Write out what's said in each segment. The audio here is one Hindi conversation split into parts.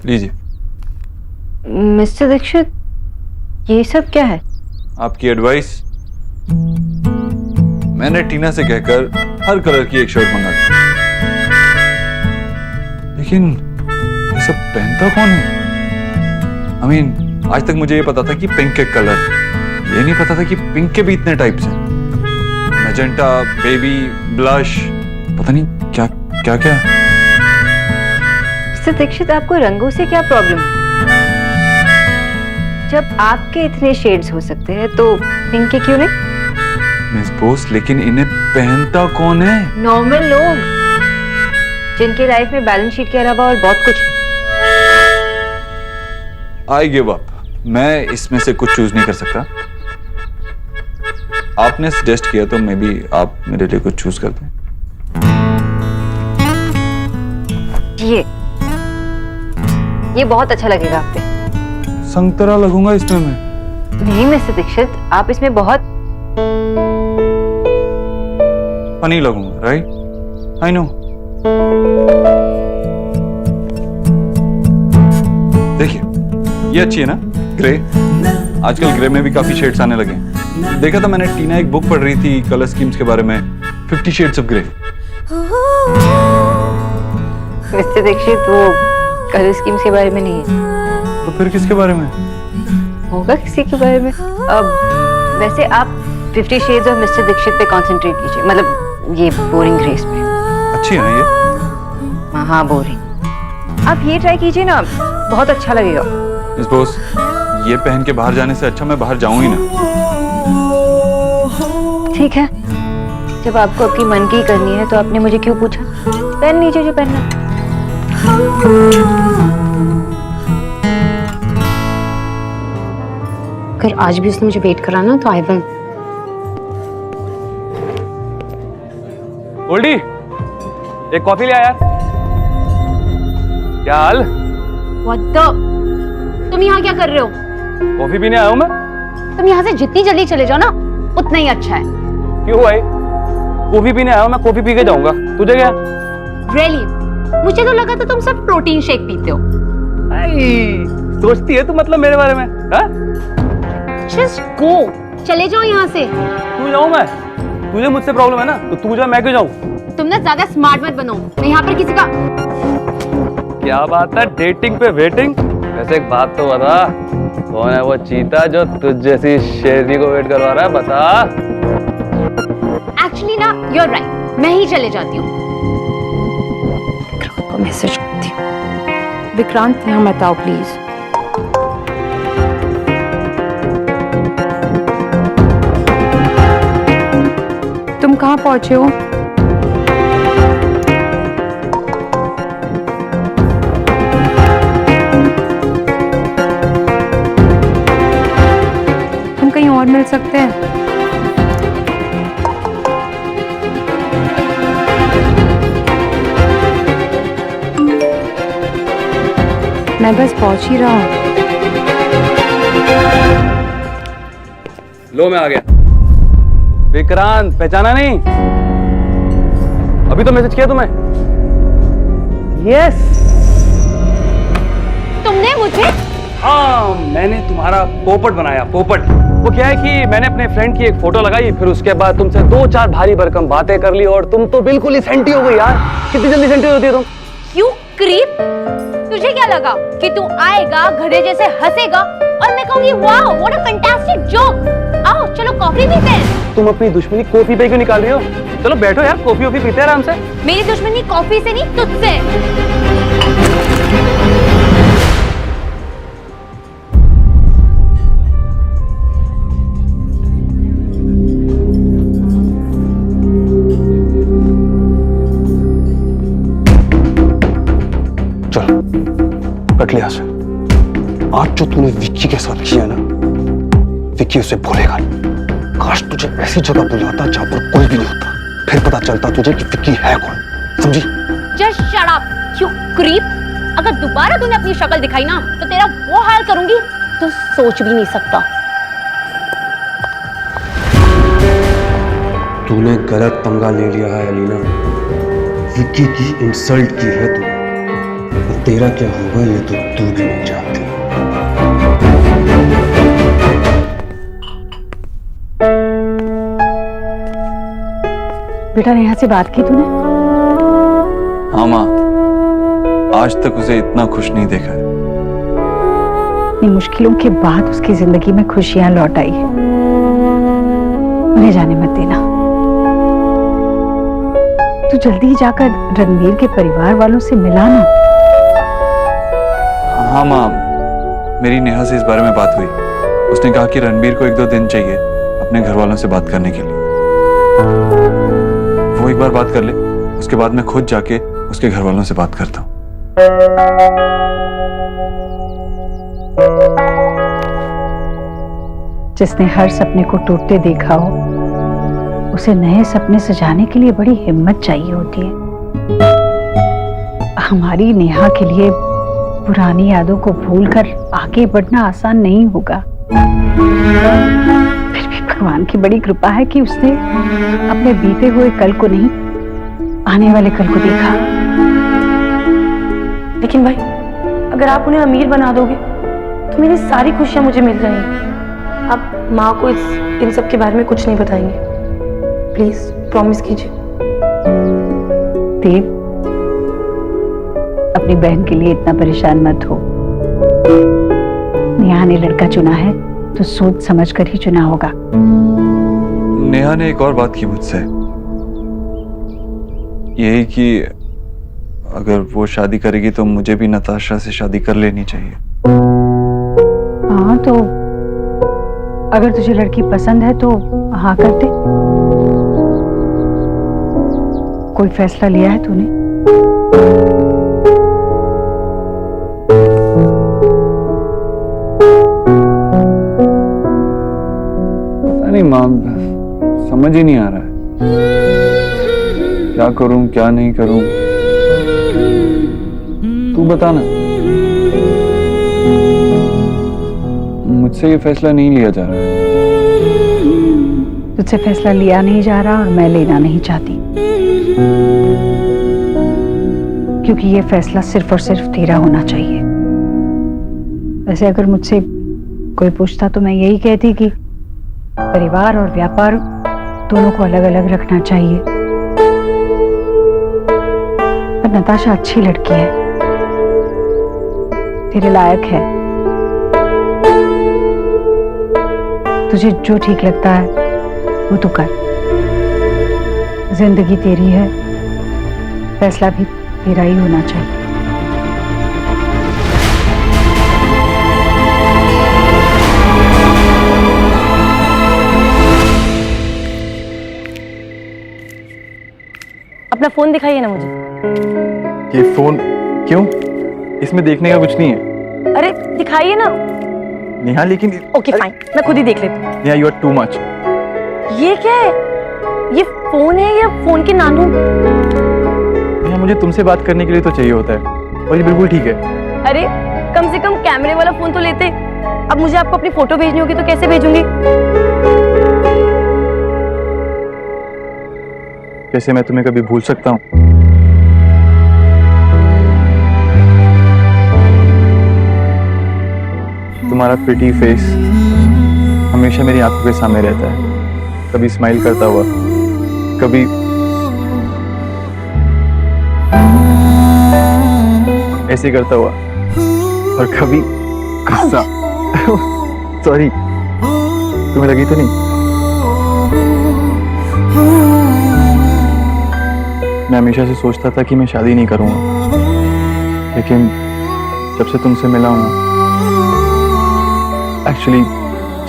लीजिए। मिस्टर दीक्षित, ये सब क्या है? आपकी एडवाइस। मैंने टीना से कहकर हर कलर की एक शर्ट मंगा दी, लेकिन ये सब पहनता कौन है? आज तक मुझे ये पता था कि पिंक के कलर, ये नहीं पता था कि पिंक के भी इतने टाइप्स हैं। मैजेंटा, बेबी, ब्लश, पता नहीं क्या क्या क्या। मिस्टर दीक्षित, आपको रंगों से क्या प्रॉब्लम है? जब आपके इतने शेड्स हो सकते हैं तो पिंक के क्यों नहीं? मिस बोस, लेकिन इन्हें पहनता कौन है? नॉर्मल लोग, जिनके लाइफ में बैलेंस शीट के अलावा और बहुत कुछ है। I give up. मैं इसमें से कुछ चूज नहीं कर सकता। आपने सजेस्ट किया तो मे बी आप मेरे लिए कुछ चूज कर दें। ये बहुत अच्छा लगेगा आप पे। संतरा लगूंगा इसमें मैं? नहीं मिस्टर दीक्षित, आप इसमें बहुत फनी लगूंगा, राइट? I know. देखिए, ये अच्छी है ना, ग्रे। आजकल ग्रे में भी काफी शेड्स आने लगे हैं। देखा था मैंने, टीना एक बुक पढ़ रही थी कलर स्कीम्स के बारे में, 50 shades of grey. Mister Dikshit, वो कलर स्कीम्स के बारे में नहीं है। तो फिर किसके बारे में होगा? किसी के बारे में। अब वैसे आप 50 शेड्स ऑफ मिस्टर दीक्षित पे कंसंट्रेट कीजिए, मतलब ये बोरिंग ग्रेस पे। अच्छी है ना ये? हाँ, बोरिंग। आप ये ट्राई कीजिए ना, बहुत अच्छा लगेगा। मिस बोस, ये पहन के बाहर जाने से अच्छा मैं बाहर जाऊं ही ना। ठीक है, जब आपको अपनी मन की करनी है तो आपने मुझे क्यों पूछा? पहन लीजिए जो पहनना। अगर आज भी उसने मुझे वेट कराना तो आई विल। गोल्डी, एक कॉफी ले आ यार। क्या हाल? What the? तुम यहाँ क्या कर रहे हो? कॉफी पीने आया हूँ मैं। तुम यहाँ से जितनी जल्दी चले जाओ ना उतना ही अच्छा है। क्यों भाई? कॉफी पीने आया हूँ मैं, कॉफी पी के जाऊंगा। तुझे क्या? Really? मुझे तो लगा था तुम सब प्रोटीन शेक पीते हो। सोचती है तू मतलब मेरे बारे में? हाँ? Just go, चले जाओ यहाँ से। तू जाऊँ मैं? तुझे मुझसे प्रॉब्लम है ना, तो तू जा, मैं क्यों जाऊँ? तुम ना ज्यादा स्मार्ट मत बनो। मैं यहाँ पर किसी का। क्या बात है, डेटिंग पे वेटिंग? वैसे एक बात तो बता, कौन है वो चीता जो तुझ जैसी शेरनी को वेट करवा रहा है? बता। Actually ना, you're right, मैं ही चले जाती हूँ। विक्रांत को मैसेज करती हूँ। विक्रांत, यहाँ मत आओ प्लीज। तुम कहाँ पहुंचे हो? तुम कहीं और मिल सकते हैं? मैं बस पहुंच ही रहा हूँ। लो मैं आ गया। विक्रांत, पहचाना नहीं? अभी तो मैसेज किया तुम्हें। यस। तुमने मुझे? हाँ, मैंने तुम्हारा पोपट बनाया, पोपट। वो क्या है कि मैंने अपने फ्रेंड की एक फोटो लगाई, फिर उसके बाद तुमसे 2-4 भारी भरकम बातें कर ली और तुम तो बिल्कुल ही सेंटी हो गई यार। कितनी जल्दी सेंटी होती है तुम? यू क्रीप, तुझे क्या लगा कि तू आएगा, गधे जैसे हंसेगा और मैं कहूंगी wow what a fantastic joke. आओ चलो कॉफी पीते हैं। तुम अपनी दुश्मनी कॉफी पे क्यों निकाल रही हो? चलो बैठो यार, कॉफी वॉफी पीते हैं आराम से। मेरी दुश्मनी कॉफी से नहीं, तुझसे। चल कट लिया से। आज जो तूने विक्की के साथ किया ना, विक्की उसे भूलेगा नहीं। काश तुझे ऐसी जगह बुलाता जहां पर कोई भी नहीं होता, फिर पता चलता तुझे कि विक्की है कौन। समझी? Just shut up you creep. अगर दोबारा तूने अपनी शक्ल दिखाई ना तो तेरा वो हाल करूंगी तो सोच भी नहीं सकता। तूने गलत पंगा ले लिया है अलीना। विक्की की इंसल्ट की है तूने। तेरा क्या होगा ये तो तू भी नहीं जानती। बेटा नेहा से बात की तूने? हाँ माँ, आज तक उसे इतना खुश नहीं देखा है। इतनी मुश्किलों के बाद उसकी जिंदगी में खुशियां लौट आई है। उन्हें जाने मत देना। तू जल्दी ही जाकर रणवीर के परिवार वालों से मिला ना। हाँ माँ, मेरी नेहा से इस बारे में बात हुई। उसने कहा कि रणबीर को 1-2 दिन चाहिए अपने घर वालों से बात करने के लिए। वो एक बार बात कर ले, उसके बाद मैं खुद जाके उसके घर वालों से बात करता हूँ। जिसने हर सपने को टूटते देखा हो, उसे नए सपने सजाने के लिए बड़ी हिम्मत चाहिए होती है। हमारी नेहा के लिए पुरानी यादों को भूलकर आगे बढ़ना आसान नहीं होगा। फिर भी भगवान की बड़ी कृपा है कि उसने अपने बीते हुए कल को नहीं, आने वाले कल को देखा। लेकिन भाई, अगर आप उन्हें अमीर बना दोगे तो मेरी सारी खुशियां मुझे मिल जाएंगी। आप माँ को इन सब के बारे में कुछ नहीं बताएंगे, प्लीज प्रॉमिस कीजिए। देव, अपनी बहन के लिए इतना परेशान मत हो। नेहा ने लड़का चुना है तो सोच समझ कर ही चुना होगा। नेहा ने एक और बात की मुझसे, यही कि अगर वो शादी करेगी तो मुझे भी नताशा से शादी कर लेनी चाहिए। हाँ, तो अगर तुझे लड़की पसंद है तो हाँ कर दे। कोई फैसला लिया है तूने? पता नहीं माँ, समझ ही नहीं आ रहा है क्या करूं क्या नहीं करूं। तू बता ना, मुझसे ये फैसला नहीं लिया जा रहा है। तुझसे फैसला लिया नहीं जा रहा और मैं लेना नहीं चाहती, क्योंकि ये फैसला सिर्फ और सिर्फ तेरा होना चाहिए। वैसे अगर मुझसे कोई पूछता तो मैं यही कहती कि परिवार और व्यापार दोनों को अलग अलग रखना चाहिए। पर नताशा अच्छी लड़की है, तेरे लायक है। तुझे जो ठीक लगता है वो तू कर। जिंदगी तेरी है, फैसला भी तेरा ही होना चाहिए। अपना फोन दिखाइए ना मुझे। ये फोन क्यों? इसमें देखने का कुछ नहीं है। अरे दिखाइए ना। नेहा लेकिन ओके फाइन, मैं खुद ही देख लेती हूँ। Neha, you are too much. ये क्या है? ये फोन है या फोन के नानू? नेहा, मुझे तुमसे बात करने के लिए तो चाहिए होता है, और ये बिल्कुल ठीक है। अरे कम से कम कैमरे वाला फोन तो लेते। अब मुझे आपको अपनी फोटो भेजनी होगी तो कैसे भेजूंगी? कैसे मैं तुम्हें कभी भूल सकता हूँ? तुम्हारा प्रिटी फेस हमेशा मेरी आंखों के सामने रहता है, कभी स्माइल करता हुआ, कभी ऐसे करता हुआ, और कभी गुस्सा। सॉरी, तुम्हें लगी तो नहीं? मैं हमेशा से सोचता था कि मैं शादी नहीं करूंगा, लेकिन जब से तुमसे मिला हूं ना, एक्चुअली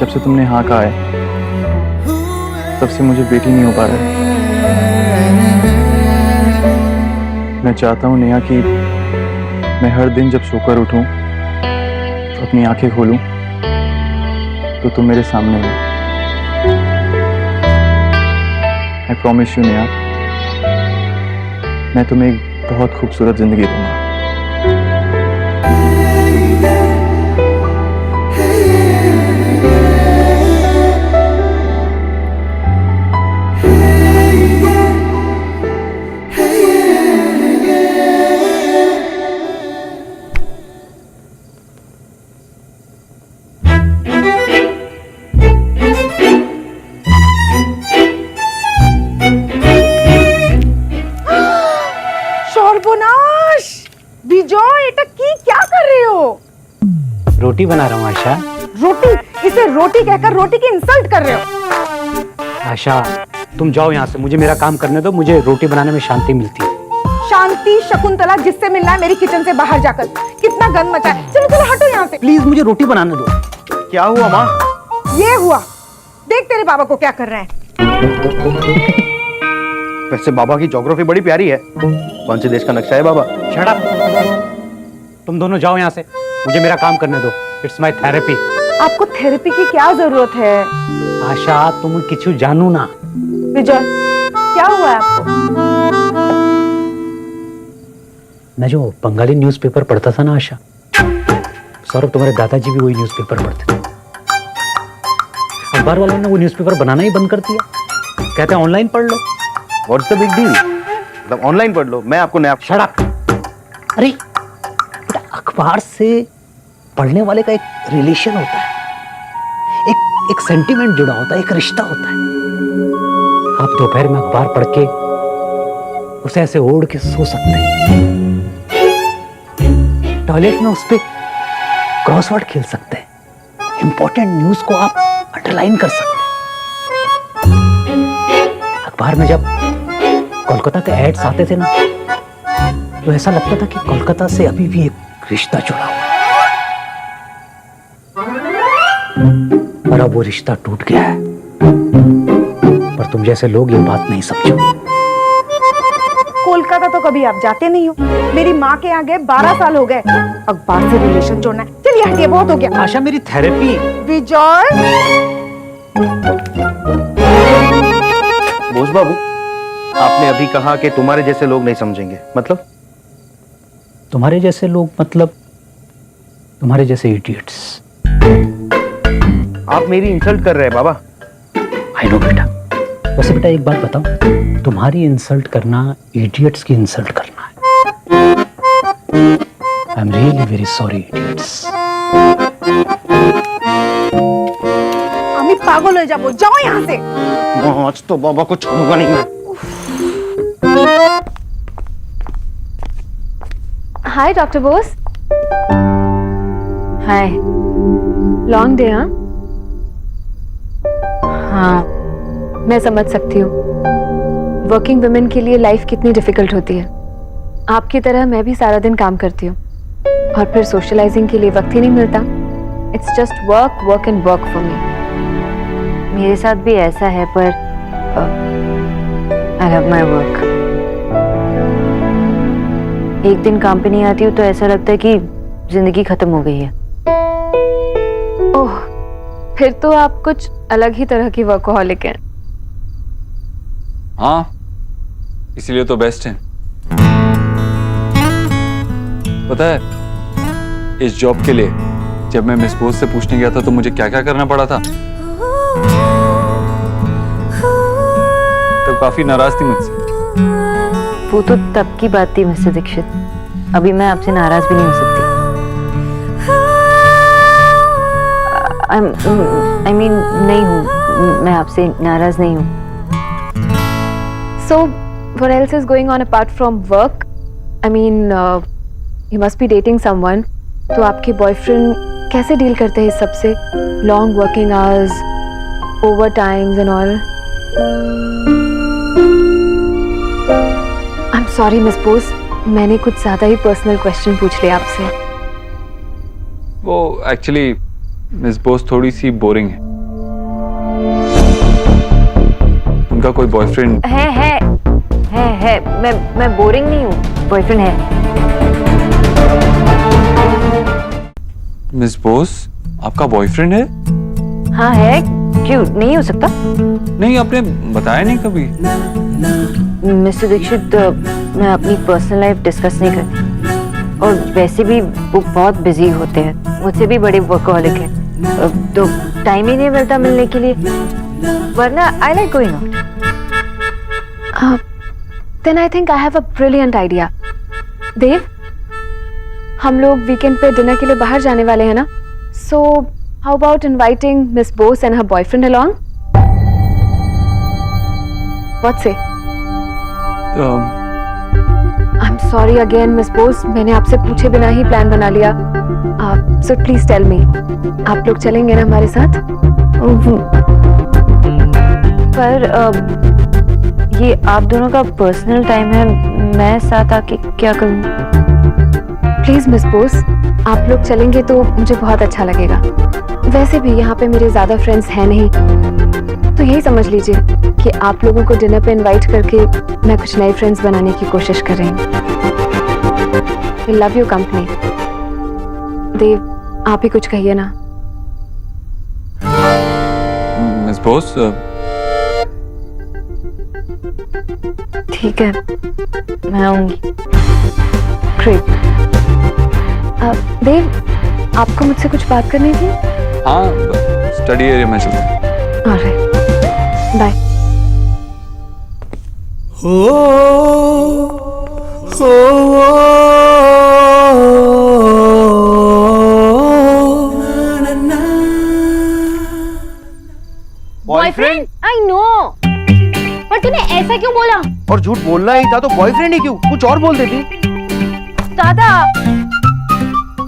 जब से तुमने हाँ कहा है, तब से मुझे बेटी नहीं हो पा रहा है। मैं चाहता हूं नेहा कि मैं हर दिन जब सोकर उठूं तो अपनी आंखें खोलूं तो तुम मेरे सामने हो। आई प्रॉमिस यू नेहा, मैं तुम्हें एक बहुत खूबसूरत जिंदगी दूंगा। बिजॉय এটা কি क्या कर रहे हो? रोटी बना रहा हूँ आशा। रोटी? इसे रोटी कहकर रोटी की इंसल्ट कर रहे हो। आशा तुम जाओ यहाँ से, मुझे मेरा काम करने दो, मुझे रोटी बनाने में शांति मिलती है। शांति शकुंतला जिससे मिलना है मेरी किचन से बाहर जाकर। कितना गंद मचा है। चलो चलो हटो यहाँ से। प्लीज मुझे रोटी बनाने दो। क्या हुआ माँ? ये हुआ, देख तेरे बाबा को क्या कर रहे हैं। वैसे बाबा की ज्योग्राफी बड़ी प्यारी है। कौन से देश का नक्शा है बाबा? Shut up. तुम दोनों जाओ यहाँ से, मुझे मेरा काम करने दो। It's my therapy. आपको थेरेपी की क्या जरूरत है? आशा तुम किछु जानू ना। विजय क्या हुआ है आपको? मैं जो बंगाली न्यूज़पेपर पढ़ता था ना आशा, सौरभ तुम्हारे दादाजी भी वही न्यूज़पेपर पढ़ते थे। अखबार वालों ने वो न्यूज़पेपर बनाना ही बंद कर दिया। कहते हैं ऑनलाइन पढ़ लो। What's the big deal? मतलब ऑनलाइन पढ़ लो, मैं आपको नया। Shut up. अरे बेटा, अखबार से पढ़ने वाले का एक रिलेशन होता है, एक सेंटिमेंट जुड़ा होता है, एक रिश्ता होता है। आप दोपहर में अखबार पढ़ के उसे ऐसे ओढ़ के सो सकते हैं। टॉयलेट में उस पे क्रॉसवर्ड खेल सकते हैं। इंपॉर्टेंट न्यूज को आप अंडरलाइन कर सकते हैं। अखबार में जब कोलकाता के एड्स आते थे ना, तो ऐसा लगता था कि कोलकाता से अभी भी एक रिश्ता जुड़ा हुआ है। पर अब वो रिश्ता टूट गया है। पर तुम जैसे लोग ये बात नहीं समझो। कोलकाता तो कभी आप जाते नहीं हो। मेरी माँ के यहाँ गए 12 साल हो गए। अखबार से रिलेशन जोड़ना है। चलिए हटिए, बहुत हो गया। आशा मेरी थेरेपी। विजय बोस बाबू, आपने अभी कहा कि तुम्हारे जैसे लोग नहीं समझेंगे। मतलब? तुम्हारे जैसे लोग मतलब तुम्हारे जैसे इडियट्स। आप मेरी इंसल्ट कर रहे हैं बाबा। आई नो बेटा। वैसे बेटा एक बात बताओ, तुम्हारी इंसल्ट करना इडियट्स की इंसल्ट करना है। I am really very sorry idiots. আমি পাগল হয়ে যাব। যাও यहाँ से। आज तो बाबा को छोड़ूंगा नहीं मैं। Hi doctor Bose. Hi. Long day हाँ? हाँ, मैं समझ सकती हूँ वर्किंग वुमेन के लिए लाइफ कितनी डिफिकल्ट होती है। आपकी तरह मैं भी सारा दिन काम करती हूँ और फिर सोशलाइजिंग के लिए वक्त ही नहीं मिलता। It's just work work and work for me. मेरे साथ भी ऐसा है, पर आई लव माई वर्क। एक दिन काम पे नहीं आती हूँ तो ऐसा लगता है कि जिंदगी खत्म हो गई है। ओह, फिर तो आप कुछ अलग ही तरह की वर्कहॉलिक हैं। हाँ, इसीलिए तो बेस्ट है। पता है, इस जॉब के लिए जब मैं मिस बोस से पूछने गया था तो मुझे क्या क्या करना पड़ा था। तो काफी नाराज थी मुझसे। वो तो तब की बात थी मिस्टर दीक्षित। अभी मैं आपसे नाराज भी नहीं हो सकती। I mean, नहीं हूँ, मैं आपसे नाराज नहीं हूँ। So, what else is going on apart from work? I mean, you must be dating someone. तो आपके बॉयफ्रेंड कैसे डील करते हैं इस सब से? Long working hours, overtimes and all. I'm sorry, Miss Bose. मैंने कुछ ज्यादा ही पर्सनल क्वेश्चन पूछ लिया आपसे। वो एक्चुअली मिस बोस थोड़ी सी बोरिंग है। उनका कोई बॉयफ्रेंड है। मैं बोरिंग नहीं हूँ, बॉयफ्रेंड है। मिस बोस, आपका बॉयफ्रेंड है? हाँ है, क्यों नहीं हो सकता? नहीं, आपने बताया नहीं कभी। मिस्टर दीक्षित, मैं अपनी पर्सनल लाइफ डिस्कस नहीं करती, और वैसे भी वो बहुत बिजी होते हैं, मुझसे भी बड़े वर्कहॉलिक हैं, तो टाइम ही नहीं मिलता मिलने के लिए। वरना I like going out. Then I think I have a brilliant idea. देव, हम लोग वीकेंड पे डिनर के लिए बाहर जाने वाले हैं ना? So how about inviting Miss Bose and her boyfriend along? What say? I'm sorry again miss Bose, मैंने आपसे पूछे बिना ही प्लान बना लिया। सो प्लीज टेल मी, आप लोग चलेंगे ना हमारे साथ? पर ये आप दोनों का पर्सनल टाइम है, मैं साथ आके क्या करूं? प्लीज मिस बोस, आप लोग चलेंगे तो मुझे बहुत अच्छा लगेगा। वैसे भी यहाँ पे मेरे ज्यादा फ्रेंड्स हैं नहीं, तो यही समझ लीजिए कि आप लोगों को डिनर पे इनवाइट करके मैं कुछ नए फ्रेंड्स बनाने की कोशिश कर रही हूँ। I love you company. Dev, आप ही कुछ कहिए ना। मिस बोस, ठीक है, मैं आऊंगी। ग्रेट। देव, आपको मुझसे कुछ बात करनी थी? हाँ, स्टडी एरिया में चलते हैं। Alright, bye. Boyfriend? I know, पर तूने ऐसा क्यों बोला? और झूठ बोलना ही था तो बॉयफ्रेंड ही क्यों, कुछ और बोल देती। दादा,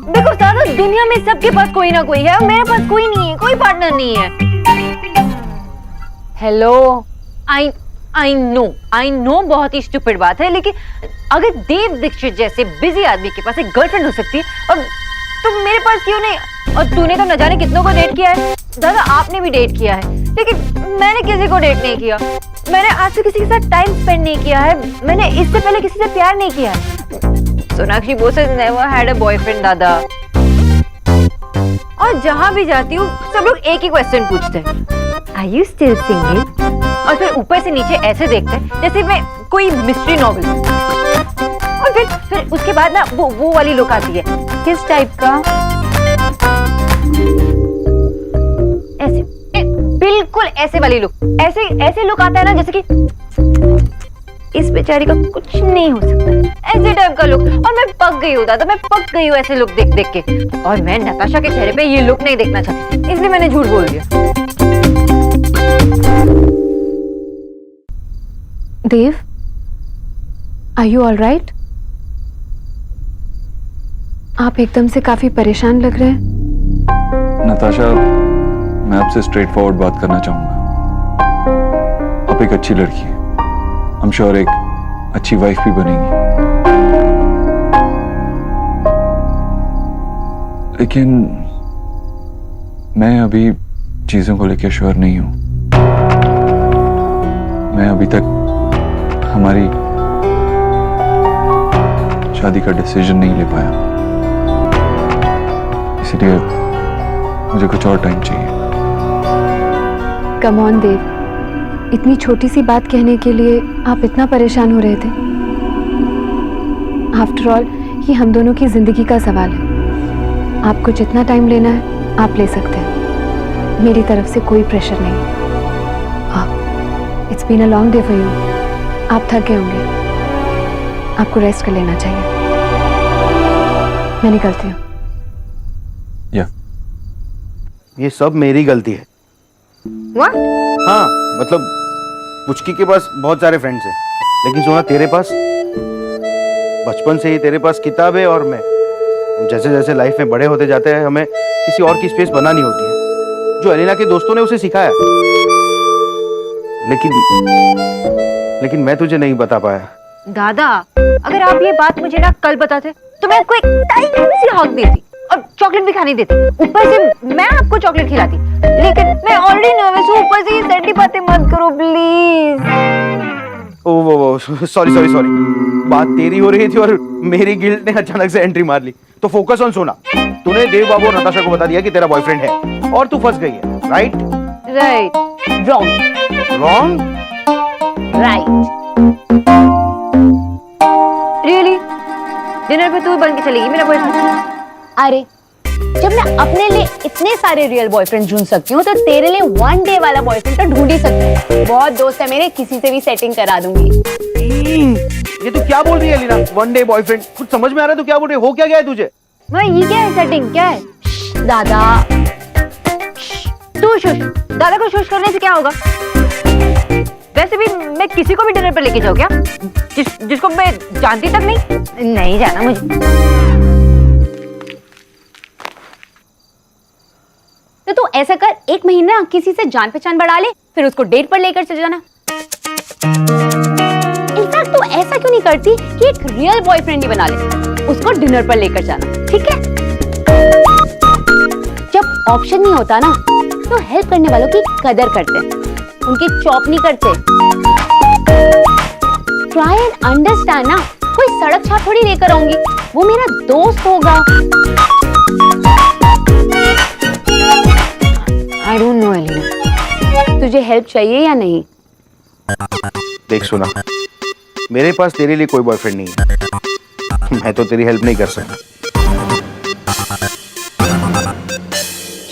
देखो दादा, दुनिया में सबके पास कोई ना कोई है और मेरे पास कोई नहीं है, कोई पार्टनर नहीं है। हेलो, आई नो बहुत ही स्टूपिड बात है, लेकिन अगर देव दीक्षित जैसे बिजी आदमी के पास एक गर्लफ्रेंड हो सकती है और तुम मेरे पास क्यों नहीं? और तूने तो न जाने कितनों को डेट किया है। दादा, आपने भी डेट किया है, लेकिन मैंने किसी को डेट नहीं किया। मैंने आज तक किसी के साथ टाइम स्पेंड नहीं किया है। मैंने इससे पहले किसी से प्यार नहीं किया है। Sonakshi Bose has never had a boyfriend दादा। और जहां भी जाती हूँ सब लोग एक ही क्वेश्चन पूछते हैं, आर यू स्टिल सिंगल? और फिर ऊपर से नीचे ऐसे देखते हैं जैसे मैं कोई मिस्ट्री नॉवल। और फिर उसके बाद ना वो वाली लुक आती है। किस टाइप का? ऐसे, बिल्कुल ऐसे वाली लुक। ऐसे लुक आता है ना जैसे कि इस बेचारी का कुछ नहीं हो सकता, ऐसे टाइप का लुक। और मैं पक गई हूँ दादा, मैं पक गई हूँ ऐसे लुक देख देख के। और मैं नताशा के चेहरे पे ये लुक नहीं देखना चाहती, इसलिए मैंने झूठ बोल दिया। देव, आर यू ऑल राइट? आप एकदम से काफी परेशान लग रहे हैं। नताशा, मैं आपसे स्ट्रेट फॉरवर्ड बात करना चाहूंगा। आप एक अच्छी लड़की हैं, I'm sure एक अच्छी वाइफ भी बनेगी, लेकिन मैं अभी चीजों को लेकर श्योर नहीं हूं। मैं अभी तक हमारी शादी का डिसीजन नहीं ले पाया, इसलिए मुझे कुछ और टाइम चाहिए। कम ऑन देव, इतनी छोटी सी बात कहने के लिए आप इतना परेशान हो रहे थे? आफ्टर ऑल ये हम दोनों की जिंदगी का सवाल है। आपको जितना टाइम लेना है आप ले सकते हैं, मेरी तरफ से कोई प्रेशर नहीं। It's been a long day for you. आप थक गए होंगे, आपको रेस्ट कर लेना चाहिए। मैं निकलती हूँ। ये सब मेरी गलती है। What? हाँ, मतलब पुचकी के पास बहुत सारे फ्रेंड्स हैं, लेकिन सोना तेरे पास बचपन से ही तेरे पास किताब है। और मैं जैसे जैसे लाइफ में बड़े होते जाते हैं हमें किसी और की स्पेस बनानी होती है, जो एलिना के दोस्तों ने उसे सिखाया। लेकिन मैं तुझे नहीं बता पाया। दादा, अगर आप ये बात मुझे ना कल बताते तो मैं आपको एक टाइम सी हक देती और चॉकलेट भी खाने देती। ऊपर से मैं आपको चॉकलेट खिलाती, लेकिन मैं ऑलरेडी नर्वस हूँ। ऊपर से ये सैडी बातें मत करो प्लीज। O sorry. बात तेरी हो रही थी और मेरी गिल्ट ने अचानक से एंट्री मार ली। तो फोकस ऑन सोना। तूने देव बाबू और नताशा को बता दिया कि तेरा बॉयफ्रेंड है और तू फंस गई है, right? Wrong? Right. Really? Dinner पे तू बन के चलेगी मेरा बॉयफ्रेंड? अरे, जब मैं अपने लिए इतने सारे रियल बॉयफ्रेंड ढूंढ सकती हूँ तो तेरे लिए वन डे वाला बॉयफ्रेंड तो ढूंढ ही सकती हूँ। बहुत दोस्त है मेरे, किसी से भी सेटिंग करा दूंगी। ये तू क्या बोल रही है लीना? One day boyfriend? कुछ समझ में आ रहा है तू क्या बोल रही है? हो क्या गया है तुझे? भाई ये क्या है सेटिंग? क्या है? दादा, तू शुश। दादा को शुश करने से क्या होगा? वैसे भी मैं किसी को भी डिनर पर लेके जाऊँ क्या? जिसको मैं जानती तक नहीं? नहीं जाना मुझे। तो तू ऐसा कर, 1 महीना किसी से जान पहचान बढ़ा ले, फिर उसको डेट पर लेकर चले जाना। इनफैक्ट तू ऐसा क्यों नहीं करती कि एक रियल बॉयफ्रेंड ही बना ले, उसको डिनर पर लेकर जाना, ठीक है? जब ऑप्शन नहीं होता ना, तो हेल्प करने वालों की कदर करते हैं, उनकी चॉप नहीं करते। ट्राई एंड अंडरस्टैंड ना, कोई सड़क छाप थोड़ी लेकर आऊंगी, वो मेरा दोस्त होगा। I don't know, Elina. तुझे हेल्प चाहिए या नहीं? देख सुना, मेरे पास तेरे लिए कोई बॉयफ्रेंड नहीं है, मैं तो तेरी हेल्प नहीं कर सकता।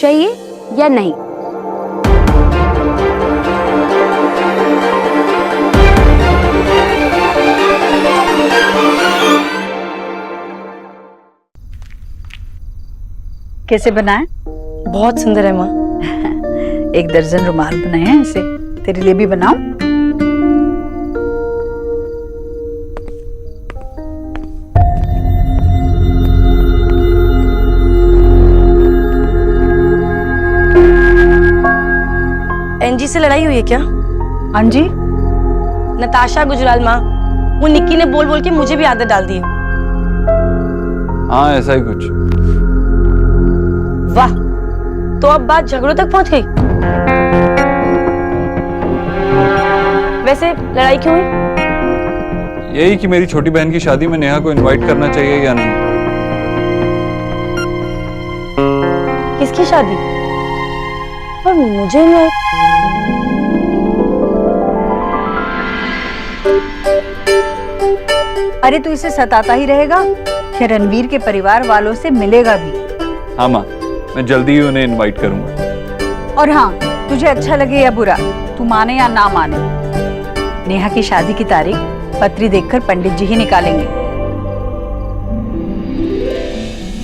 चाहिए या नहीं? कैसे बनाए? बहुत सुंदर है माँ। 1 दर्जन रुमाल बनाए हैं ऐसे, तेरे लिए भी बनाऊं? एनजी से लड़ाई हुई है क्या? हाँ जी। नताशा गुजराल माँ, वो निक्की ने बोल बोल के मुझे भी आदत डाल दी है। हाँ ऐसा ही कुछ। वाह, तो अब बात झगड़ों तक पहुंच गई। वैसे लड़ाई क्यों हुई? यही कि मेरी छोटी बहन की शादी में नेहा को इनवाइट करना चाहिए या नहीं। किसकी शादी? और मुझे इनवाइट? अरे तू इसे सताता ही रहेगा, क्या रणवीर के परिवार वालों से मिलेगा भी? हाँ माँ, मैं जल्दी ही उन्हें इनवाइट करूंगा। और हाँ, तुझे अच्छा लगे या बुरा, तू माने या ना माने, नेहा की शादी की तारीख पत्री देखकर पंडित जी ही निकालेंगे।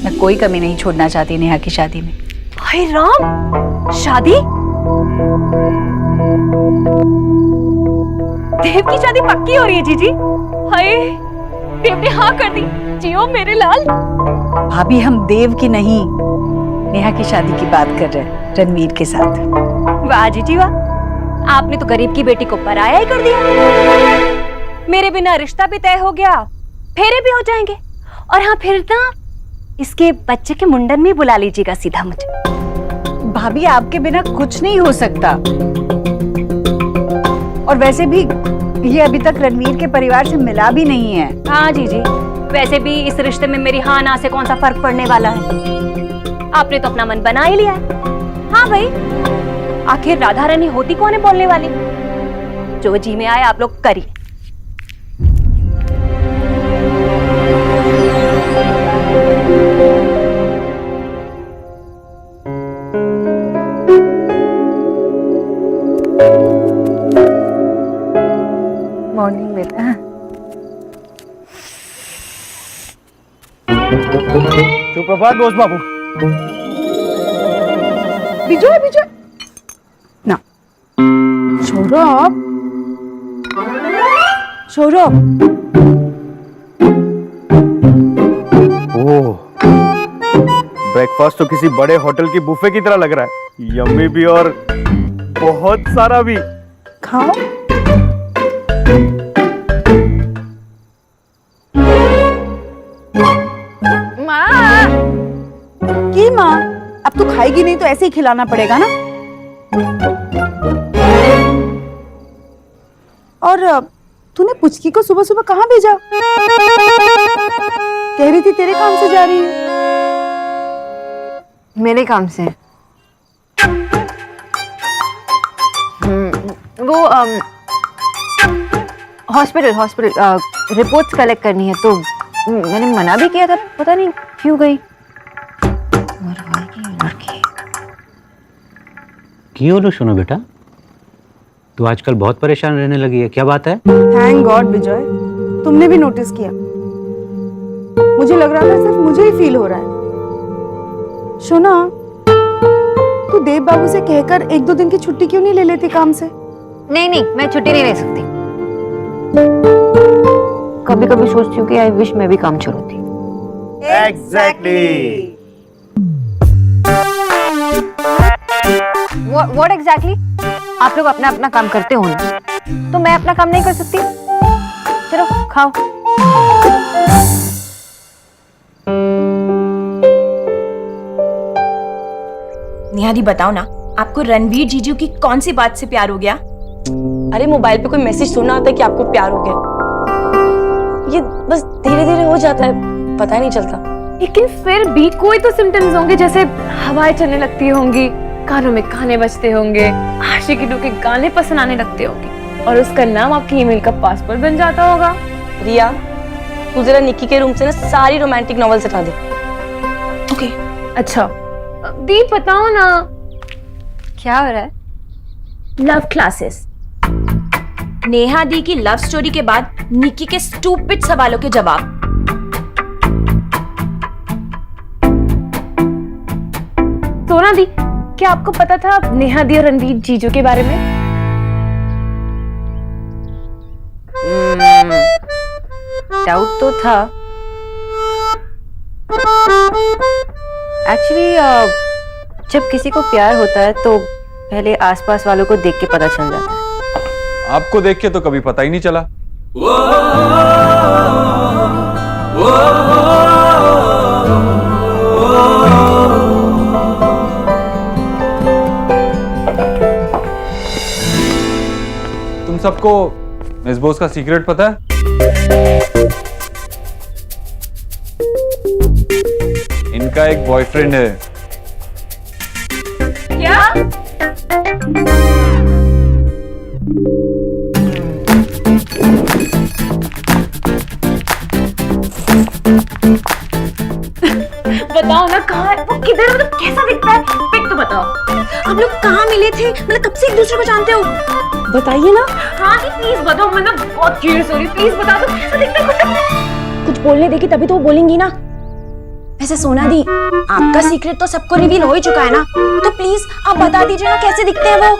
मैं कोई कमी नहीं छोड़ना चाहती नेहा की शादी में। हाय राम, शादी? देव की शादी पक्की हो रही है जीजी। हाय, देव ने हाँ कर दी। जियो मेरे लाल। भाभी, हम देव की नहीं, नेहा की शादी की बात कर रहे हैं, रणवीर के साथ। वाह जीजी वाह, आपने तो गरीब की बेटी को पराया ही कर दिया। मेरे बिना रिश्ता भी तय हो गया, फेरे भी हो जाएंगे, और हाँ फिर ना इसके बच्चे के मुंडन में बुला लीजिएगा सीधा मुझे। भाभी, आपके बिना कुछ नहीं हो सकता, और वैसे भी ये अभी तक रणवीर के परिवार से मिला भी नहीं है। हाँ जीजी, वैसे भी इस रिश्ते में मेरी हाँ ना से कौन सा फर्क पड़ने वाला है? आपने तो अपना मन बना ही लिया है। हाँ भाई, आखिर राधा रानी होती कौन है बोलने वाली? जो जी में आए आप लोग करिए। मॉर्निंग बेटा। सुप्रभात बोस बाबू। विजय विजय ना, सौरभ सौरभ। ओह, ब्रेकफास्ट तो किसी बड़े होटल की बुफे की तरह लग रहा है, यम्मी भी और बहुत सारा भी। खाओ। की माँ, अब तू खाएगी नहीं तो ऐसे ही खिलाना पड़ेगा ना। और तूने पुचकी को सुबह सुबह कहाँ भेजा? कह रही थी तेरे काम से जा रही है। मेरे काम से? वो हॉस्पिटल रिपोर्ट्स कलेक्ट करनी है, तो मैंने मना भी किया था, पता नहीं क्यों गई। क्यों लो सुनो बेटा, तू आजकल बहुत परेशान रहने लगी है, क्या बात है? थैंक गॉड विजय, तुमने भी नोटिस किया। मुझे लग रहा था सिर्फ मुझे ही फील हो रहा है। शोना, तू देव बाबू से कहकर 1-2 दिन की छुट्टी क्यों नहीं ले लेती काम से? नहीं नहीं, मैं छुट्टी नहीं ले सकती। कभी कभी सोचती हूँ कि आई विश मैं भी काम छोड़ देती। एग्जैक्टली। What exactly? आप लोग अपना अपना काम करते हो ना, तो मैं अपना काम नहीं कर सकती? चलो खाओ। नेहा दी बताओ ना, आपको रणवीर जीजू की कौन सी बात से प्यार हो गया? अरे मोबाइल पे कोई मैसेज सुनना होता है कि आपको प्यार हो गया, ये बस धीरे धीरे हो जाता है, पता ही नहीं चलता। लेकिन फिर भी कोई तो सिम्टम्स होंगे, जैसे हवाएं चलने लगती होंगी, कानों में गाने बजते होंगे, आशिकी टू के गाने पसंद आने लगते होंगे, और उसका नाम आपकी ईमेल का पासवर्ड बन जाता होगा। रिया, तू जरा निक्की के रूम से ना सारी रोमांटिक नॉवेल्स हटा दे। ओके अच्छा दी बताओ ना, क्या हो रहा है? Love classes. नेहा दी की लव स्टोरी के बाद निक्की के स्टूपिड सवालों के जवाब। सोना दी, क्या आपको पता था नेहा दी और रणवीर जीजू के बारे में? डाउट तो था एक्चुअली। जब किसी को प्यार होता है तो पहले आसपास वालों को देख के पता चल जाता है। आपको देख के तो कभी पता ही नहीं चला। तुम सबको मिस बोस का सीक्रेट पता है? इनका एक बॉयफ्रेंड है। क्या? बताओ ना कहाँ है वो, किधर है, मतलब कैसा दिखता है? पिक तो बताओ। आप लोग कहाँ मिले थे? मतलब कब से एक दूसरे को जानते हो? बताइए ना। हाँ दी प्लीज बताओ, मतलब बहुत क्यूरियस हो रही, प्लीज बता दो कैसा दिखता है। कुछ बोलने देगी तभी तो वो बोलेंगी ना। वैसे सोना दी, आपका सीक्रेट तो सबको रिवील हो ही चुका है ना, तो प्लीज आप बता दीजिए ना कैसे दिखते हैं वो।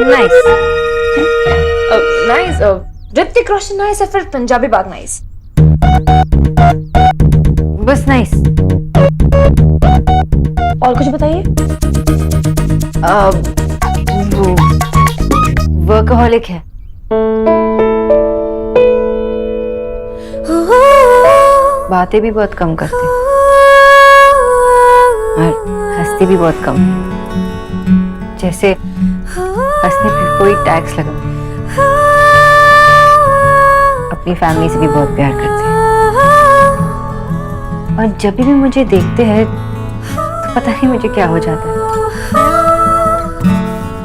Nice nice. Hrithik Roshan nice है, फिर पंजाबी बाग नाइस? बस नाइस। और कुछ बताइए। वर्कहॉलिक है, बातें भी बहुत कम करते और हंसती भी बहुत कम, जैसे हंसने पे कोई टैक्स लगा। अपनी फैमिली से भी बहुत प्यार करते हैं, और जब भी मुझे देखते हैं तो पता नहीं मुझे क्या हो जाता है।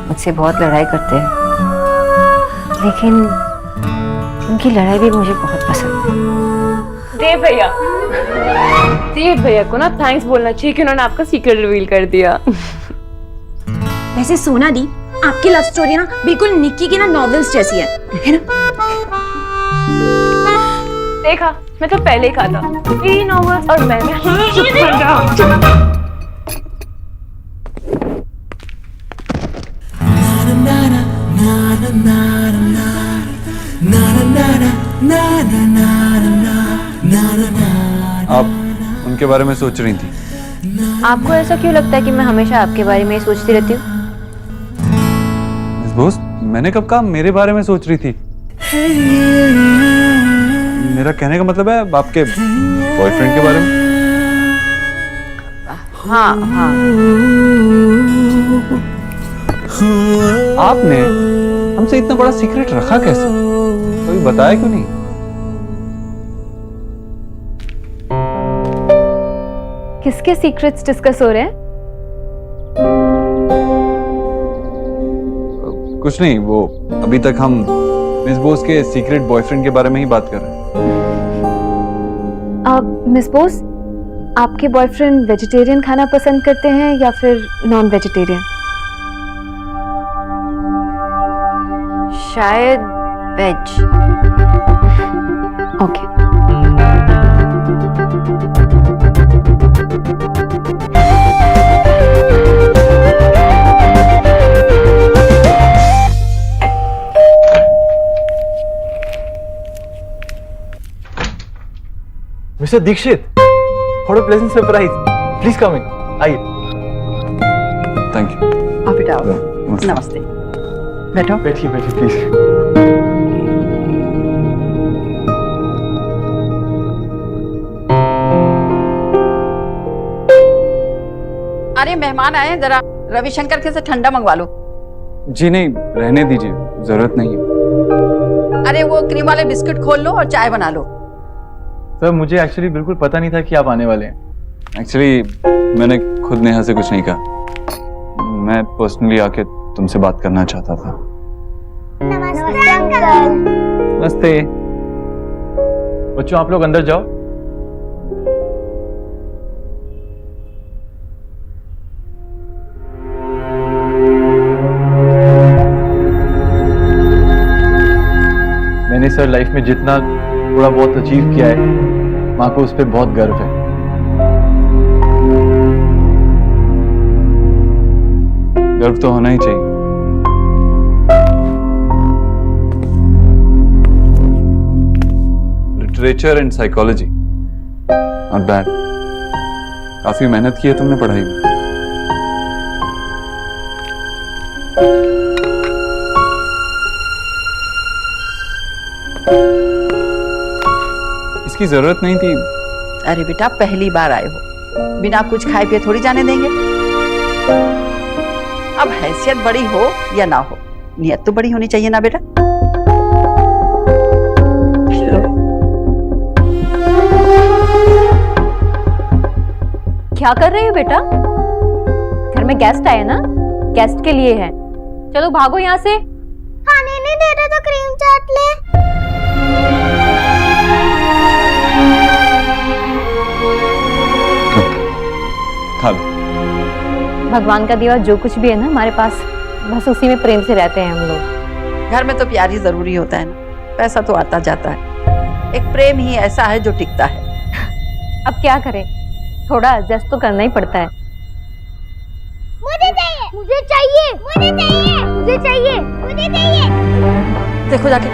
मुझसे बहुत लड़ाई करते हैं, लेकिन उनकी लड़ाई भी मुझे बहुत पसंद है। देव भैया को ना थैंक्स बोलना चाहिए कि उन्होंने आपका सीक्रेट रिवील कर दिया। वैसे सोना दी, आपकी लव स्टोरी ना बिल्कुल निक्की की ना नॉवेल्स जैसी है ना? देखा, मैं तो पहले ही कहा था, 3 नॉवेल्स और मैं चुप कर जाओ। आप उनके बारे में सोच रही थी? आपको ऐसा क्यों लगता है कि मैं हमेशा आपके बारे में ही सोचती रहती हूँ? मिस बोस, मैंने कब कहा मेरे बारे में सोच रही थी? मेरा कहने का मतलब है आपके बॉयफ्रेंड के बारे में। हाँ हाँ। आपने हमसे इतना बड़ा सीक्रेट रखा कैसे? कभी बताया क्यों नहीं? किसके सीक्रेट्स डिस्कस हो रहे हैं? कुछ नहीं, वो अभी तक हम मिस बोस के सीक्रेट बॉयफ्रेंड के बारे में ही बात कर रहे हैं। मिस बोस, आपके बॉयफ्रेंड वेजिटेरियन खाना पसंद करते हैं या फिर नॉन वेजिटेरियन? शायद veg. Okay. Mister Dixit, what a pleasant surprise. Please come in, आइए। Thank you. आप बेटा आओ। नमस्ते, बैठो। बैठिए बैठिए प्लीज। अरे मेहमान आए हैं, जरा रविशंकर के से ठंडा मंगवा लो। जी नहीं, रहने दीजिए, जरूरत नहीं है। अरे वो क्रीम वाले बिस्किट खोल लो और चाय बना लो। सर मुझे एक्चुअली बिल्कुल पता नहीं था कि आप आने वाले हैं। एक्चुअली मैंने खुद नेहा से कुछ नहीं कहा, मैं पर्सनली आके तुमसे बात करना चाहता था। नमस्ते अंकल। नमस्ते बच्चों, आप लोग अंदर जाओ। मैंने सर लाइफ में जितना थोड़ा बहुत अचीव किया है, माँ को उस पर बहुत गर्व है। गर्व तो होना ही चाहिए। Literature and psychology, not bad. काफी मेहनत की है तुमने पढ़ाई में। इसकी जरूरत नहीं थी। अरे बेटा पहली बार आए हो, बिना कुछ खाए पिए थोड़ी जाने देंगे। अब हैसियत बड़ी हो या ना हो, नियत तो बड़ी होनी चाहिए ना बेटा। क्या कर रहे हो बेटा? घर में गेस्ट आए ना, गेस्ट के लिए है। चलो भागो यहाँ से। खाने नहीं दे रहे तो क्रीम चाट ले। खा लो। भगवान का दिया जो कुछ भी है ना हमारे पास, बस उसी में प्रेम से रहते हैं हम लोग। घर में तो प्यार ही जरूरी होता है ना, पैसा तो आता जाता है, एक प्रेम ही ऐसा है जो टिकता है। अब क्या करें, थोड़ा एडजस्ट तो करना ही पड़ता है। मुझे चाहिए, मुझे चाहिए, मुझे चाहिए, मुझे चाहिए, मुझे चाहिए। देखो जाके।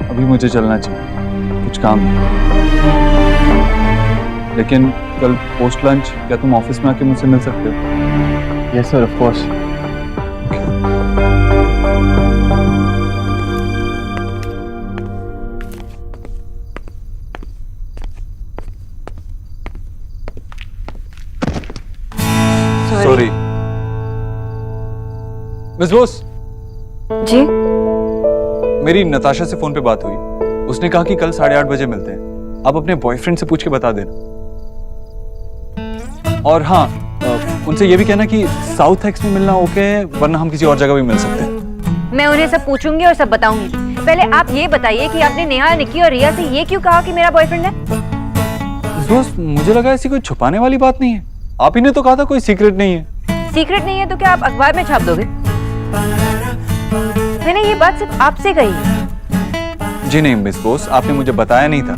अभी मुझे चलना चाहिए, कुछ काम है। लेकिन कल पोस्ट लंच क्या तुम ऑफिस में आके मुझसे मिल सकते हो? Yes sir, of course. Sorry miss Bose. जी मेरी नताशा से फोन पे बात हुई, उसने कहा कि कल 8:30 बजे मिलते हैं। आप अपने बॉयफ्रेंड से पूछ के बता देना। और हाँ, उनसे ये भी कहना कि साउथ एक्स में मिलना ओके है, वरना हम किसी और जगह भी मिल सकते हैं। मैं उन्हें सब पूछूंगी और सब बताऊंगी। पहले आप ये बताइए कि आपने नेहा, निक्की और रिया से ये क्यों कहा कि मेरा बॉयफ्रेंड है? दोस्त, मुझे लगा ऐसी कोई छुपाने वाली बात नहीं है। आप ही ने तो कहा था कोई सीक्रेट नहीं है। सीक्रेट नहीं है तो क्या आप अखबार में छाप दोगे? मैंने ये बात सिर्फ आपसे कही है। जी नहीं मिस बोस, आपने मुझे बताया नहीं था।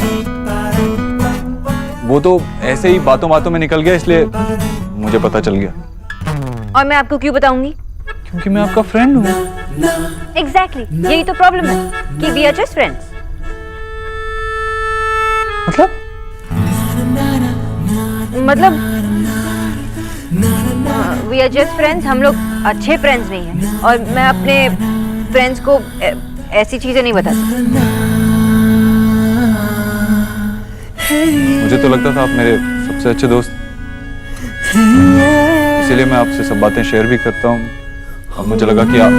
वो तो ऐसे ही बातों बातों में निकल गया, इसलिए मुझे पता चल गया। और मैं आपको क्यों बताऊंगी? क्योंकि मैं आपका फ्रेंड हूँ। एग्जैक्टली, यही तो प्रॉब्लम है कि वी आर जस्ट फ्रेंड्स। मतलब वी आर जस्ट फ्रेंड्स, हम लोग अच्छे फ्रेंड्स नहीं हैं। और मैं अपने फ्रेंड्स को ऐसी चीजें नहीं बता सकती। मुझे तो लगता था आप मेरे सबसे अच्छे दोस्त, इसीलिए मैं आपसे सब बातें शेयर भी करता हूँ। अब मुझे लगा कि आप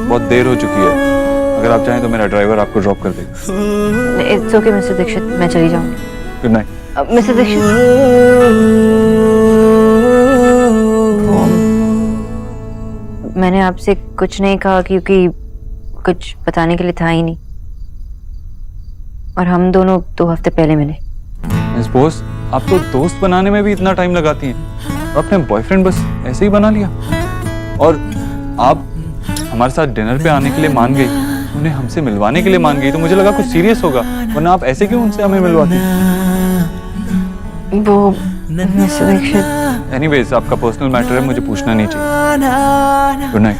बहुत देर हो चुकी है, अगर आप चाहें तो मेरा ड्राइवर आपको ड्रॉप कर देगा। इट्स ओके मिस्टर दीक्षित, मैं चली जाऊंगी। Good night mister Dikshit. मैंने आपसे कुछ नहीं कहा क्योंकि कुछ बताने के लिए था ही नहीं। और हम दोनों 2 हफ्ते पहले मिले। मिस बोस, आप तो दोस्त बनाने में भी इतना टाइम लगाती हैं, और अपने बॉयफ्रेंड बस ऐसे ही बना लिया। और आप हमारे साथ डिनर पे आने के लिए मान गई, उन्हें हमसे मिलवाने के लिए मान गई तो मुझे लगा कुछ सीरियस होगा, वरना आप ऐसे क्यों उनसे हमें मिलवाती? वो मिस्टर दीक्षित। एनीवेज, आपका पर्सनल मैटर है, मुझे पूछना नहीं चाहिए। Good night.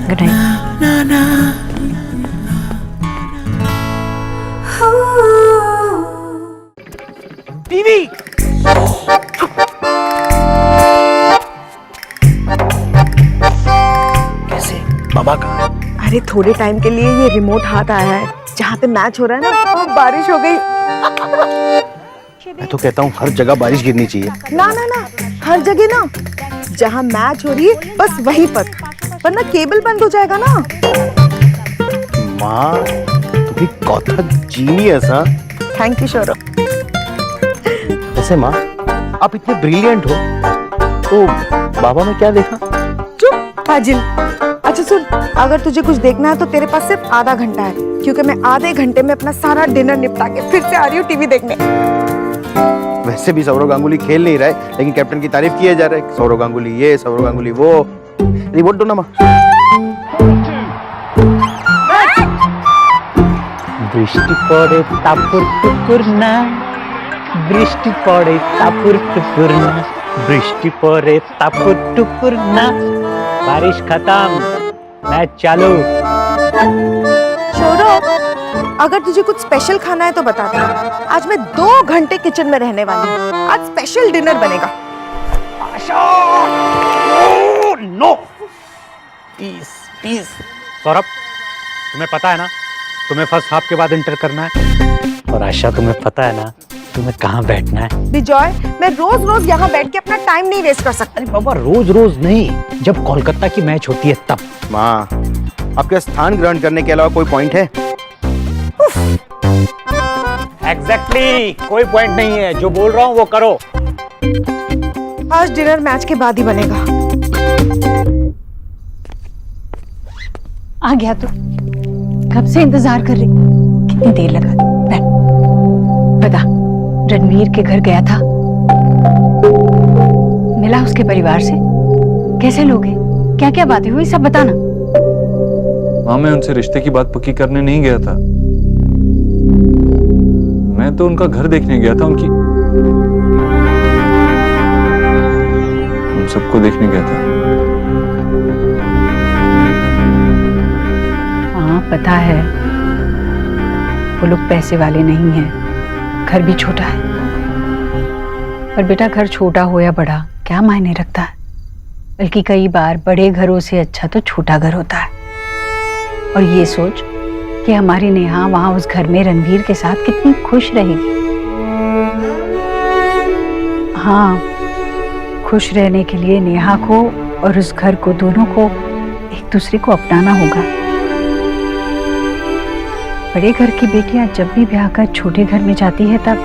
Good night. TV कैसे बाबा का? अरे थोड़े टाइम के लिए ये रिमोट हाथ आया है, जहाँ पे मैच हो रहा है ना वो बारिश हो गई। मैं तो कहता हूँ हर जगह बारिश गिरनी चाहिए। ना ना ना, हर जगह ना, जहाँ मैच हो रही है बस वहीं पर, वरना केबल बंद हो जाएगा ना। माँ तुम्हें कौथा जीनियस हाँ। Thank you Saurabh. वैसे माँ आप इतने ब्रिलियंट हो तो बाबा में क्या देखा? चुप फाजिल। अच्छा सुन, अगर तुझे कुछ देखना है तो तेरे पास सिर्फ आधा घंटा है, क्योंकि मैं आधे घंटे में अपना सारा डिनर निपटा के फिर से आ रही हूँ टीवी देखने। वैसे भी सौरव गांगुली खेल नहीं रहा है, लेकिन कैप्टन की तारीफ किया जा रहा है। सौरव गांगुली ये, सौरव गांगुली वो। रिमोट दो ना माँ। বৃষ্টি পড়ে তাপুর টুকুর না, বৃষ্টি পড়ে তাপুর টুকুর না, বৃষ্টি পড়ে তাপুর টুকুর না, बारिश खत्म, मैच चालू। शौरभ, अगर तुझे कुछ स्पेशल खाना है तो बता दे। आज मैं 2 घंटे किचन में रहने वाली हूँ। आज स्पेशल डिनर बनेगा। No please please. सौरभ, तुम्हें पता है ना तुम्हें फर्स्ट हाफ के बाद इंटर करना है, और आशा तुम्हें पता है ना तुम्हें कहाँ बैठना है। विजय, मैं रोज रोज यहाँ बैठ के अपना टाइम नहीं वेस्ट कर सकती। अरे बाबा, रोज रोज नहीं, जब कोलकाता की मैच होती है तब। माँ आपके स्थान ग्रहण करने के अलावा कोई पॉइंट है? एग्जैक्टली कोई पॉइंट नहीं है, जो बोल रहा हूँ वो करो। आज डिनर मैच के बाद ही बनेगा। आ गया तू, कब से इंतजार कर रही, कितनी देर लगा। बैठ, बता, रणवीर के घर गया था, मिला उसके परिवार से, कैसे लोग हैं, क्या क्या बातें हुई, सब बताना। माँ मैं उनसे रिश्ते की बात पक्की करने नहीं गया था, मैं तो उनका घर देखने गया था, उन सबको देखने गया था। हाँ पता है, वो लोग पैसे वाले नहीं हैं, घर भी छोटा है, पर बेटा घर छोटा हो या बड़ा क्या मायने रखता है, बल्कि कई बार बड़े घरों से अच्छा तो छोटा घर होता है। और ये सोच कि हमारी नेहा वहां उस घर में रणवीर के साथ कितनी खुश रहेगी। हाँ, खुश रहने के लिए नेहा को और उस घर को, दोनों को एक दूसरे को अपनाना होगा। बड़े घर की बेटियां जब भी ब्याह कर छोटे घर में जाती है तब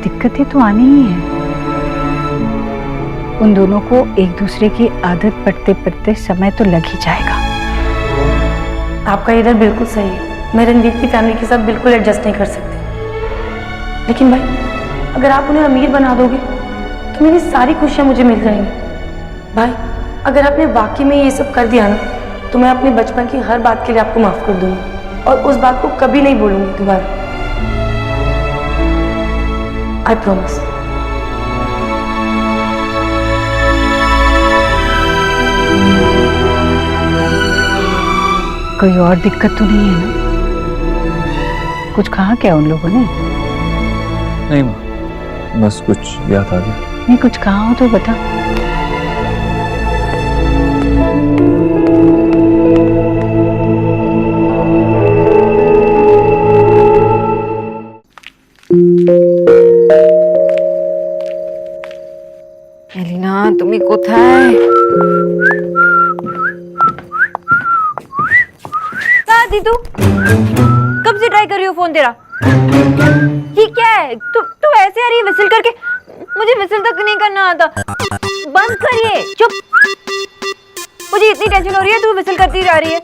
दिक्कतें तो आनी ही है। उन दोनों को एक दूसरे की आदत पड़ते पड़ते समय तो लग ही जाएगा। आपका इधर बिल्कुल सही है, मैं रणवीर की फैमिली के साथ बिल्कुल एडजस्ट नहीं कर सकती, लेकिन भाई अगर आप उन्हें अमीर बना दोगे तो मेरी सारी खुशियाँ मुझे मिल जाएंगी। भाई अगर आपने वाकई में ये सब कर दिया ना तो मैं अपने बचपन की हर बात के लिए आपको माफ़ कर दूंगी और उस बात को कभी नहीं बोलूंगी दोबारा। I promise. कोई और दिक्कत तो नहीं है ना? कुछ कहा क्या उन लोगों ने? नहीं माँ, बस कुछ याद आ गया। नहीं, कुछ कहा हो तो बता। एलिना, तुम्ही कोথায়? कहाँ थी तू? कब से ट्राई कर रही हो फोन तेरा? ये क्या है? तू ऐसे आ रही है विसिल करके, मुझे विसिल तक नहीं करना आता। बंद करिए, चुप। मुझे इतनी टेंशन हो रही है, तू विसिल करती जा रही है।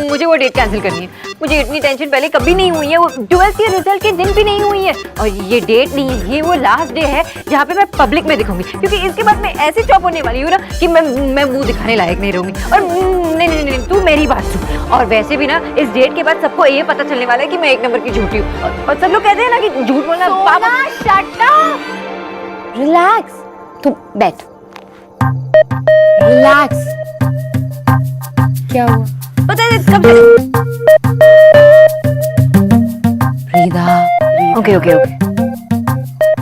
मुझे वो डेट कैंसिल करनी है, मुझे इतनी टेंशन पहले कभी नहीं हुई है। वो 12th के रिजल्ट के दिन भी नहीं हुई है। और ये डेट नहीं है, ये वो लास्ट डे है जहाँ पे मैं पब्लिक में दिखूंगी, क्योंकि इसके बाद मैं ऐसे चौप होने वाली हूँ ना कि मैं मुंह दिखाने लायक नहीं रहूंगी। और नहीं, तू मेरी बात सुन। और वैसे भी ना इस डेट के बाद सबको ये पता चलने वाला है कि मैं एक नंबर की झूठी हूँ। और सब लोग कहते हैं ना कि झूठ बोलना पाप। शट अप, रिलैक्स, तुम बैठ, रिलैक्स। क्या हुआ? पता है कब फ्रीदा, ओके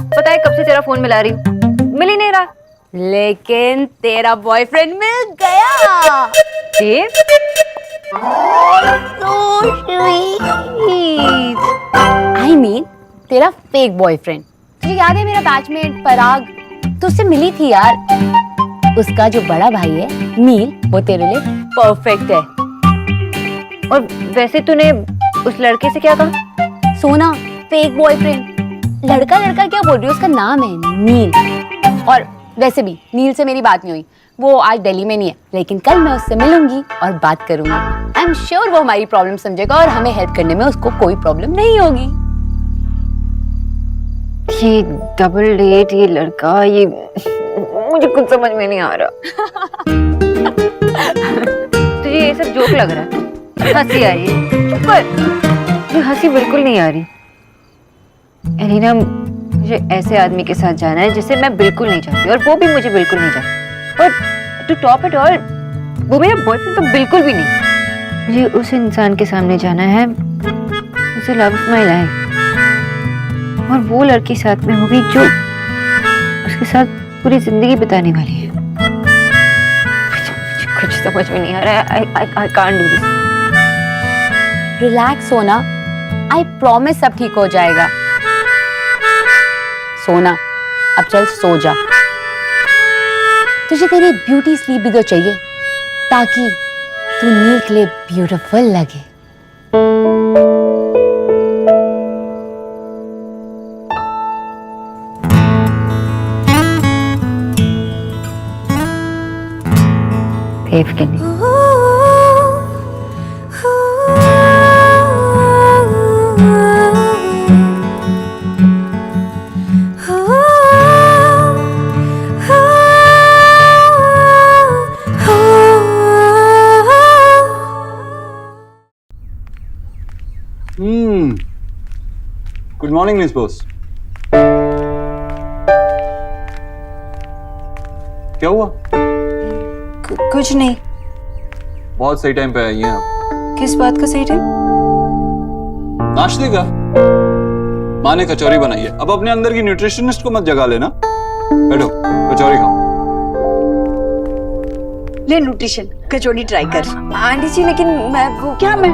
पता है कब से तेरा फोन मिला रही हूँ, मिल ही नहीं रहा। लेकिन तेरा बॉयफ्रेंड मिल गया। देव, आई मीन तेरा फेक बॉयफ्रेंड। तुझे याद है मेरा बैचमेट पराग, तो उससे मिली थी यार। उसका जो बड़ा भाई है नील, वो तेरे लिए परफेक्ट है। और वैसे तूने उस लड़के से क्या कहा? सोना, फेक बॉयफ्रेंड। लड़का क्या बोल रही है, उसका नाम है नील। और वैसे भी नील से मेरी बात नहीं हुई, वो आज दिल्ली में नहीं है, लेकिन कल मैं उससे मिलूंगी और बात करूंगी। आई एम श्योर वो हमारी प्रॉब्लम समझेगा और हमें हेल्प करने में उसको कोई प्रॉब्लम नहीं होगी। ये डबल डेट, ये लड़का, ये मुझे कुछ समझ में नहीं आ रहा। तुझे ये सब जोक लग रहा है? हंसी आ रही है? चुप कर, ये हंसी बिल्कुल नहीं आ रही। एलिना, मुझे ऐसे आदमी के साथ जाना है जिसे मैं बिल्कुल नहीं चाहती, और वो भी मुझे बिल्कुल नहीं चाहती। और टू टॉप इट ऑल, वो मेरा बॉयफ्रेंड तो बिल्कुल भी नहीं। मुझे उस इंसान के सामने जाना है उसे लव ऑफ माई लाइफ, और वो लड़की साथ में होगी जो उसके साथ पूरी जिंदगी बिताने वाली है। मुझे कुछ समझ में नहीं आ रहा है। I can't do this. Relax सोना, आई प्रॉमिस सब ठीक हो जाएगा। सोना, अब चल सो जा। तुझे तेरी ब्यूटी स्लीप भी तो चाहिए, ताकि तू नील के लिए ब्यूटीफुल लगे। देव के लिए। Good morning miss boss. क्या हुआ? कुछ नहीं। बहुत सही टाइम पे आई हैं आप। किस बात का सही टाइम? नाश्ते का। माँ ने कचौरी बनाई है, अब अपने अंदर की न्यूट्रिशनिस्ट को मत जगा लेना। बैठो, कचौरी खाओ। ले न्यूट्रिशन, कचौड़ी ट्राई कर। आंटी जी, लेकिन मैं वो क्या मैं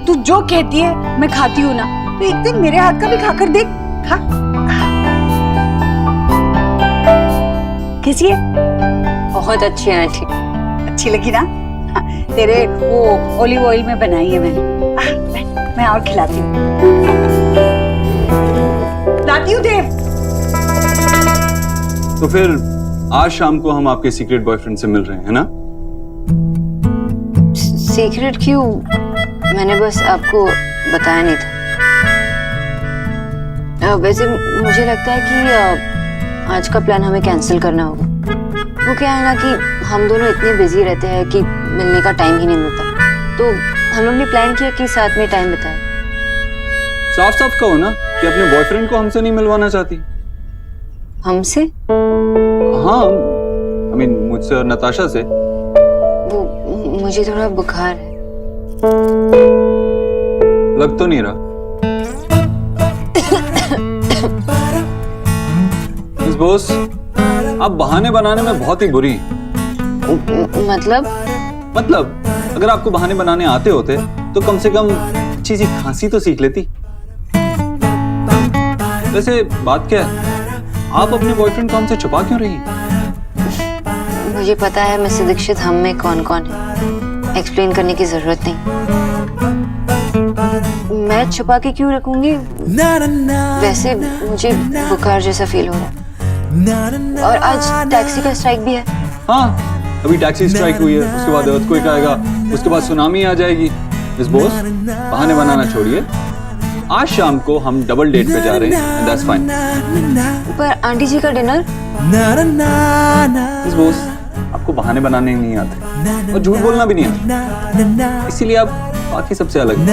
तू जो कहती है मैं खाती हूँ ना, तो एक दिन मेरे हाथ का भी खाकर देख। खा। कैसी है? बहुत अच्छी है आंटी। अच्छी लगी ना? तेरे वो ऑलिव ऑयल में बनाई है मैंने। मैं और खिलाती हूँ। लाती हूँ देव। तो फिर आज शाम को हम आपके सीक्रेट बॉयफ्रेंड से मिल रहे हैं, है ना? सीक्रेट क्यों? मैंने बस आपको बताया नहीं था। वैसे मुझे लगता है कि आज का प्लान हमें कैंसिल करना होगा। वो क्या है ना कि हम दोनों इतने बिजी रहते हैं कि मिलने का टाइम ही नहीं मिलता। तो हम लोग ने प्लान किया कि साथ में टाइम बिताएं। साफ साफ कहो ना कि अपने बॉयफ्रेंड को हमसे नहीं मिलवाना चाहती। हमसे? हाँ, I mean, मुझसे और नताशा से। वो मुझे थोड़ा बुखार है। लग तो नहीं रहा। मिस बोस, आप बहाने बनाने में बहुत ही बुरी हैं। मतलब अगर आपको बहाने बनाने आते होते तो कम से कम अच्छी सी खांसी तो सीख लेती। वैसे बात क्या है, आप अपने बॉयफ्रेंड को हमसे छुपा क्यों रही हैं? मुझे पता है मिस्टर दीक्षित हम में कौन कौन है, एक्सप्लेन करने की जरूरत नहीं। मैं छुपा के क्यों रखूंगी? वैसे मुझे बुखार जैसा फील हो रहा है, और आज टैक्सी का स्ट्राइक भी है। हाँ, अभी टैक्सी स्ट्राइक हुई है, उसके बाद अर्थक्वेक आएगा, उसके बाद सुनामी आ जाएगी। मिस बोस, बहाने बनाना छोड़िए। आज शाम को हम डबल डेट पे जा रहे हैं, दैट्स फाइन। पर आंटी जी का डिनर? मिस बोस, आपको बहाने बनाने नहीं आते और झूठ बोलना भी नहीं आता, इसीलिए आप बाकी सबसे अलग हैं।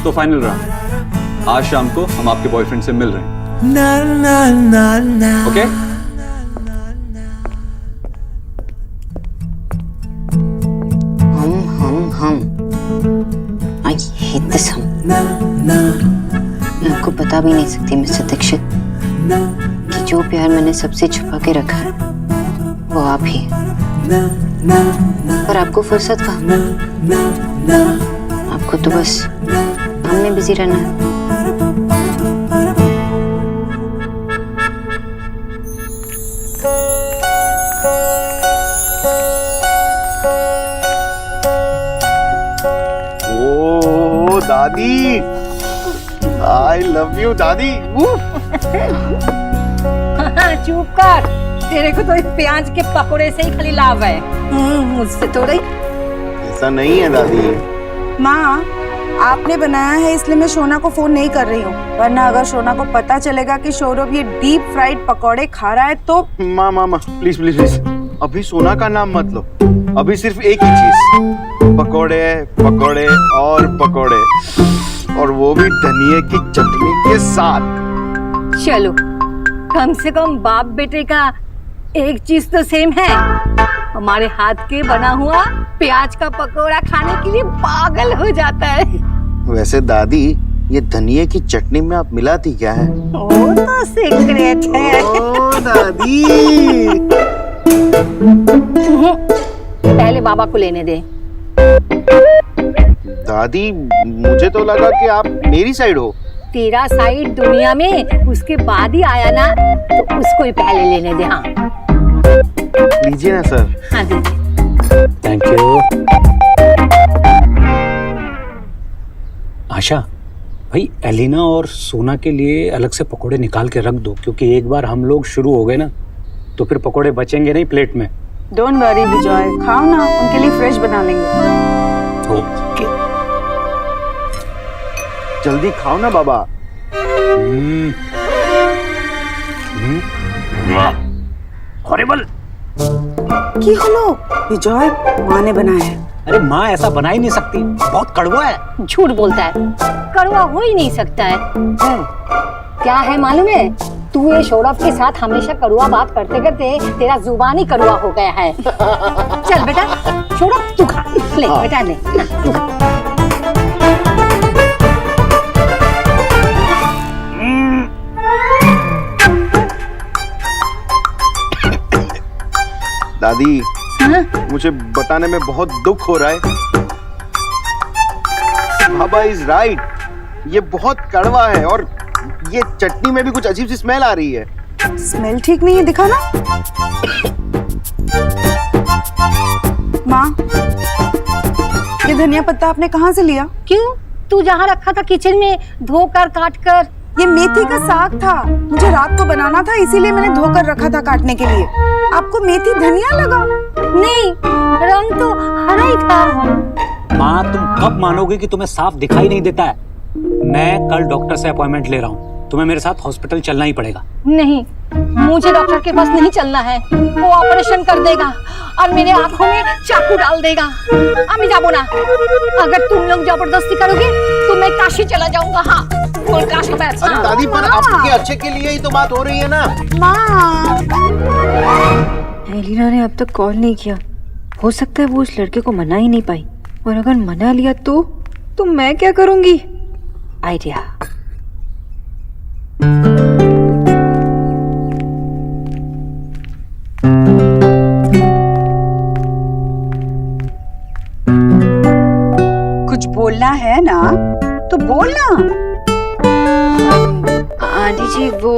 तो फाइनल रहा, आज शाम को हम आपके बॉयफ्रेंड से मिल रहे हैं, ओके? हम आई हेट दिस हम। मैं आपको बता भी नहीं सकती मिस्टर दीक्षित कि जो प्यार मैंने सबसे छुपा के रखा है वो आप ही है। पर आपको फुर्सत कहाँ? आपको तो बस काम में बिजी रहना है। ओ दादी, आई लव यू दादी। चुप कर, तेरे को तो इस प्याज के पकोड़े से ही खाली लाभ है, मुझसे थोड़ा ही। ऐसा नहीं है दादी। माँ, आपने बनाया है इसलिए मैं शोना को फोन नहीं कर रही हूँ, वरना अगर शोना को पता चलेगा कि सौरभ ये डीप फ्राइड पकौड़े खा रहा है तो। माँ माँ माँ प्लीज प्लीज प्लीज, अभी सोना का नाम मत लो, अभी सिर्फ एक ही चीज, पकौड़े पकौड़े और पकौड़े, और वो भी धनिये की चटनी के साथ। चलो, कम से कम बाप बेटे का एक चीज तो सेम है, हमारे हाथ के बना हुआ प्याज का पकोड़ा खाने के लिए पागल हो जाता है। वैसे दादी, ये धनिये की चटनी में आप मिलाती क्या है? वो तो सीक्रेट है। ओ दादी। पहले बाबा को लेने दे। दादी, मुझे तो लगा कि आप मेरी साइड हो। तेरा साइड दुनिया में उसके बाद ही आया ना, तो उसको ही पहले लेने दे। हाँ लीजिए ना सर। हाँ दीजिए। Thank you. आशा भाई, एलिना और सोना के लिए अलग से पकोड़े निकाल के रख दो, क्योंकि एक बार हम लोग शुरू हो गए ना तो फिर पकोड़े बचेंगे नहीं प्लेट में। डोंट वरी विजय, खाओ ना, उनके लिए फ्रेश बना लेंगे। ओके। जल्दी खाओ ना बाबा। हॉरिबल। की हलो विजय, माँ ने बनाया है। अरे माँ ऐसा बना ही नहीं सकती, बहुत कड़वा है। झूठ बोलता है, कड़वा हो ही नहीं सकता है। क्या है मालूम है, तू ये सौरभ के साथ हमेशा कड़वा बात करते करते तेरा जुबान ही कड़वा हो गया है। चल बेटा, सौरभ तू खा ले। बेटा ले तू खा। दादी, मुझे बताने में बहुत दुख हो रहा है। बाबा इज राइट, ये बहुत कड़वा है और ये चटनी में भी कुछ अजीब सी स्मेल आ रही है। स्मेल ठीक नहीं है, दिखा ना। माँ, ये धनिया पत्ता आपने कहाँ से लिया? क्यों, तू जहाँ रखा था किचन में धोकर काट कर। ये मेथी का साग था, मुझे रात को बनाना था, इसीलिए मैंने धोकर रखा था काटने के लिए। आपको मेथी धनिया लगा? नहीं, रंग तो हरा ही था। माँ, तुम कब मानोगे कि तुम्हें साफ दिखाई नहीं देता है? मैं कल डॉक्टर से अपॉइंटमेंट ले रहा हूँ, तुम्हें मेरे साथ हॉस्पिटल चलना ही पड़ेगा। नहीं, मुझे डॉक्टर के पास नहीं चलना है, वो ऑपरेशन कर देगा और मेरे आंखों में चाकू डाल देगा। আমি যাবো না, अगर तुम लोग जबरदस्ती करोगे तो मैं काशी चला जाऊंगा। हाँ, बोल काशी बैठ। अरे दादी, पर आपके अच्छे के लिए ही तो बात हो रही है ना। माँ, एलिना ने अब तक कॉल नहीं किया, हो सकता है वो उस लड़के को मना ही नहीं पाई, और अगर मना लिया तो मैं क्या करूंगी? आइडिया। कुछ बोलना है ना तो बोलना। आंटी जी, वो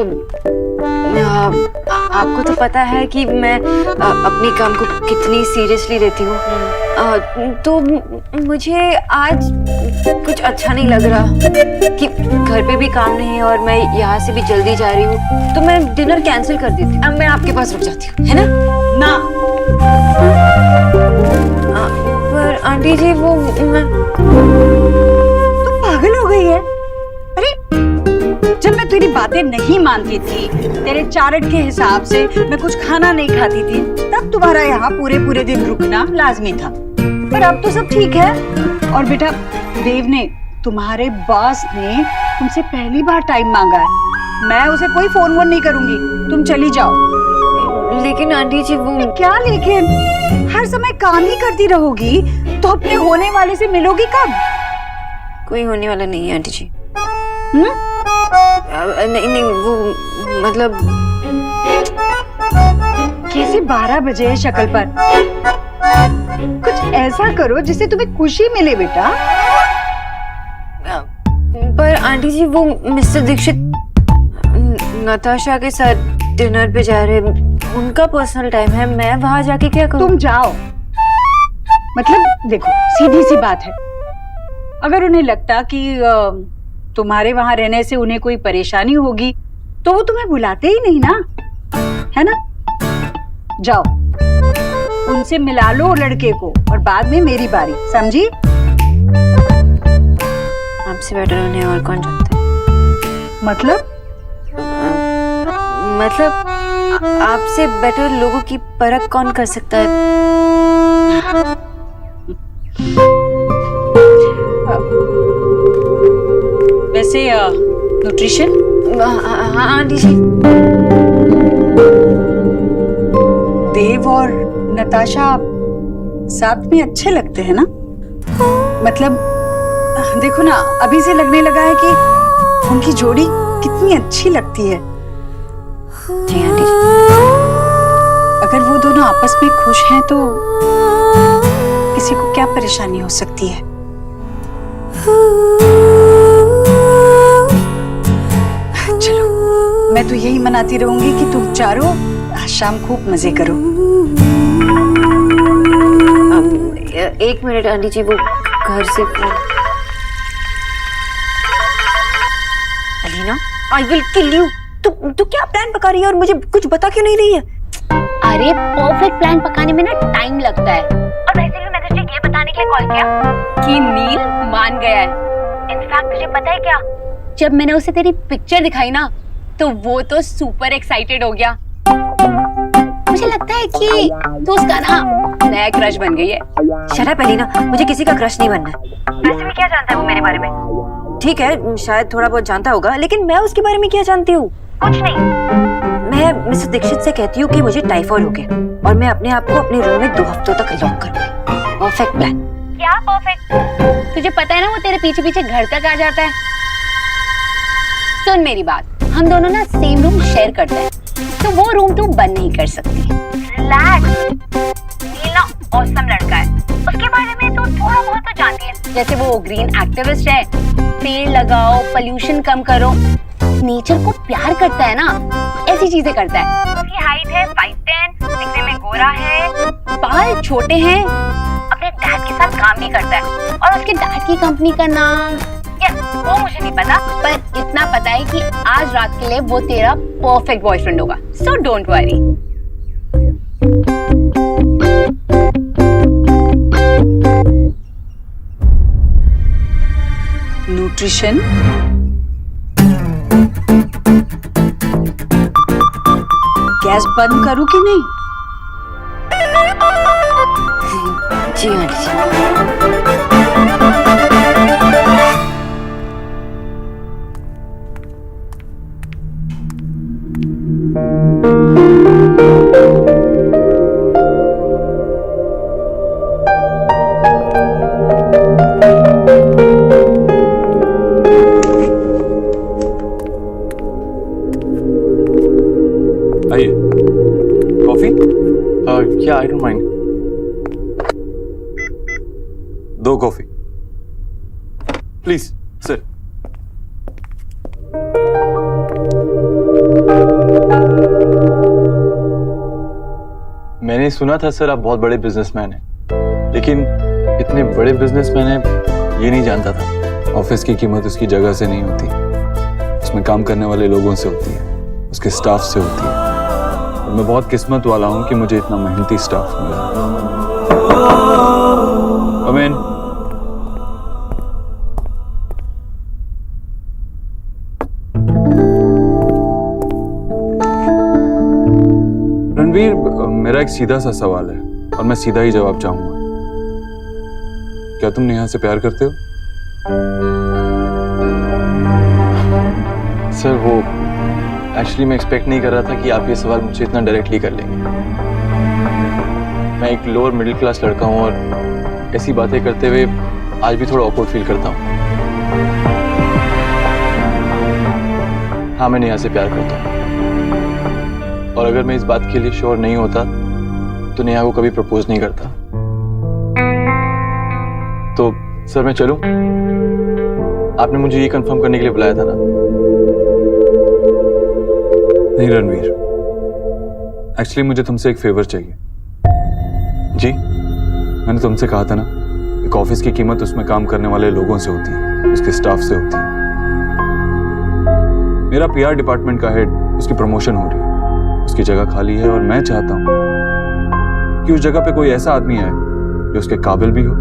आपको तो पता है कि मैं अपने काम को कितनी सीरियसली लेती हूँ, तो मुझे आज कुछ अच्छा नहीं लग रहा कि घर पे भी काम नहीं है और मैं यहाँ से भी जल्दी जा रही हूँ, तो मैं डिनर कैंसिल कर देती हूँ। अब मैं आपके पास रुक जाती हूँ, है ना? ना। पर आंटी जी वो तू पागल हो गई है? अरे जब मैं तेरी बातें नहीं मानती थी, तेरे चार्ट के हिसाब से मैं कुछ खाना नहीं खाती थी, तब तुम्हारा यहाँ पूरे पूरे दिन रुकना लाजमी था। पर अब तो सब ठीक है। और बेटा देव ने, तुम्हारे बॉस ने तुमसे पहली बार टाइम मांगा है। मैं उसे कोई फोन वोन नहीं करूंगी, तुम चली जाओ। लेकिन आंटी जी वो क्या लेकिन? हर समय काम ही करती रहोगी तो अपने होने वाले से मिलोगी कब? कोई होने वाला नहीं है आंटी जी। नहीं नहीं वो मतलब कैसे 12 बजे है शक्ल पर? कुछ ऐसा करो जिससे तुम्हें खुशी मिले बेटा। पर आंटी जी वो मिस्टर दीक्षित नताशा के साथ डिनर पे जा रहे, उनका पर्सनल टाइम है, मैं वहां जाके क्या करूं? तुम जाओ। मतलब देखो सीधी सी बात है, अगर उन्हें लगता कि तुम्हारे वहां रहने से उन्हें कोई परेशानी होगी तो वो तुम्हें बुलाते ही नहीं ना, है ना? जाओ उनसे मिला लो लड़के को और बाद में मेरी बारी, समझी? आपसे बेटर उन्हें और कौन जानता है? मतलब आपसे बेटर लोगों की परख कौन कर सकता है? वैसे न्यूट्रिशन? हाँ आंटी जी। देव और नताशा साथ में अच्छे लगते हैं ना? मतलब देखो ना, अभी से लगने लगा है कि उनकी जोड़ी कितनी अच्छी लगती है। जी आंटी जी। अगर वो दोनों आपस में खुश हैं तो किसी को क्या परेशानी हो सकती है? चलो मैं तो यही मनाती रहूंगी कि तुम चारों आज शाम खूब मजे करो। एक मिनट आंटी जी, वो घर से Alina, I will kill you. तू क्या प्लान पका रही है और मुझे कुछ बता क्यों नहीं रही है? अरे परफेक्ट प्लान पकाने में ना टाइम लगता है। और वैसे भी मैंने तुझे ये बताने के लिए कॉल किया कि नील मान गया है। इनफैक्ट तुझे पता है क्या, जब मैंने उसे तेरी पिक्चर दिखाई ना तो वो तो सुपर एक्साइटेड हो गया। मुझे लगता है कि तू उसका ना नया क्रश बन गई है। शट अप अलीना, मुझे किसी का क्रश नहीं बनना है। वैसे भी क्या जानता है वो मेरे बारे में? ठीक है, शायद थोड़ा बहुत जानता होगा, लेकिन मैं उसके बारे में क्या जानती हूँ? कुछ नहीं। मैं मिस्टर दीक्षित से कहती हूँ कि मुझे टाइफाइड हो गया और मैं अपने आप को अपने रूम में 2 हफ्तों तक लॉक करूंगी। Perfect plan. क्या परफेक्ट? तुझे पता है ना वो तेरे पीछे पीछे घर तक आ जाता है। सुन मेरी बात, हम दोनों ना सेम रूम शेयर करते हैं, तो वो रूम तू बंद नहीं कर सकती। रिलैक्स, नील ना ऑसम लड़का है, उसके बारे में तो थोड़ा बहुत तो जानती है। जैसे वो ग्रीन एक्टिविस्ट है, पेड़ लगाओ, पोल्यूशन कम करो, नेचर को प्यार करता है ना, ऐसी चीजें करता है। उसकी हाइट है 5'10", दिखने में गोरा है, बाल छोटे हैं, अपने डैड के साथ काम भी करता है। और उसके डैड की कंपनी का नाम वो मुझे नहीं पता, पर इतना पता है कि आज रात के लिए वो तेरा परफेक्ट बॉयफ्रेंड होगा। So don't worry. Nutrition gas बंद करूं कि नहीं? जी आंटी जी। आइए, कॉफी? या I don't mind. 2 coffee please sir. मैंने सुना था सर आप बहुत बड़े बिजनेसमैन हैं, लेकिन इतने बड़े बिजनेसमैन हैं ये नहीं जानता था। ऑफिस की कीमत उसकी जगह से नहीं होती, उसमें काम करने वाले लोगों से होती है, उसके स्टाफ से होती है। और मैं बहुत किस्मत वाला हूं कि मुझे इतना मेहनती स्टाफ मिला। Come in. रणवीर, मेरा एक सीधा सा सवाल है और मैं सीधा ही जवाब चाहूंगा। क्या तुम नेहा से प्यार करते हो? सर, वो एक्चुअली मैं एक्सपेक्ट नहीं कर रहा था कि आप ये सवाल मुझसे इतना डायरेक्टली कर लेंगे। मैं एक लोअर मिडिल क्लास लड़का हूँ और ऐसी बातें करते हुए आज भी थोड़ा ऑकवर्ड फील करता हूँ। हाँ, मैं नेहा से प्यार करता हूँ और अगर मैं इस बात के लिए श्योर नहीं होता तो नेहा को कभी प्रपोज नहीं करता। तो सर, मैं चलूं? आपने मुझे ये कंफर्म करने के लिए बुलाया था ना? नहीं रणवीर, एक्चुअली मुझे तुमसे एक फेवर चाहिए। जी, मैंने तुमसे कहा था ना, एक ऑफिस की कीमत उसमें काम करने वाले लोगों से होती है, उसके स्टाफ से होती है। मेरा पीआर डिपार्टमेंट का हेड, उसकी प्रमोशन हो रही है, उसकी जगह खाली है और मैं चाहता हूं कि उस जगह पे कोई ऐसा आदमी आए जो उसके काबिल भी हो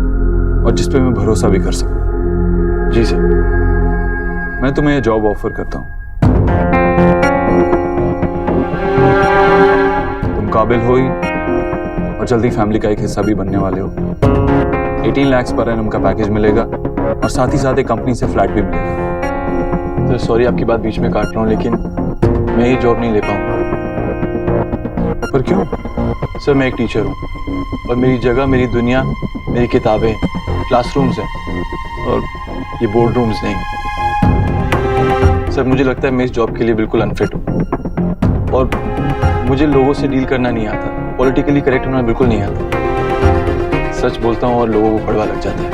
और जिस पे मैं भरोसा भी कर सकूं। जी सर, मैं तुम्हें यह जॉब ऑफर करता हूं। तुम काबिल हो ही और जल्दी फैमिली का एक हिस्सा भी बनने वाले हो। 18 लाख पर एनम का पैकेज मिलेगा और साथ ही साथ एक कंपनी से फ्लैट भी मिलेगा। तो सॉरी आपकी बात बीच में काट रहा हूँ, लेकिन मैं ये जॉब नहीं ले पाऊंगा। पर क्यों? सर, मैं एक टीचर हूँ और मेरी जगह, मेरी दुनिया, मेरी किताबें, क्लासरूम्स हैं और ये बोर्ड रूम्स नहीं। सर, मुझे लगता है मैं इस जॉब के लिए बिल्कुल अनफिट हूँ और मुझे लोगों से डील करना नहीं आता, पॉलिटिकली करेक्ट होना बिल्कुल नहीं आता। सच बोलता हूँ और लोगों को कड़वा लग जाता है।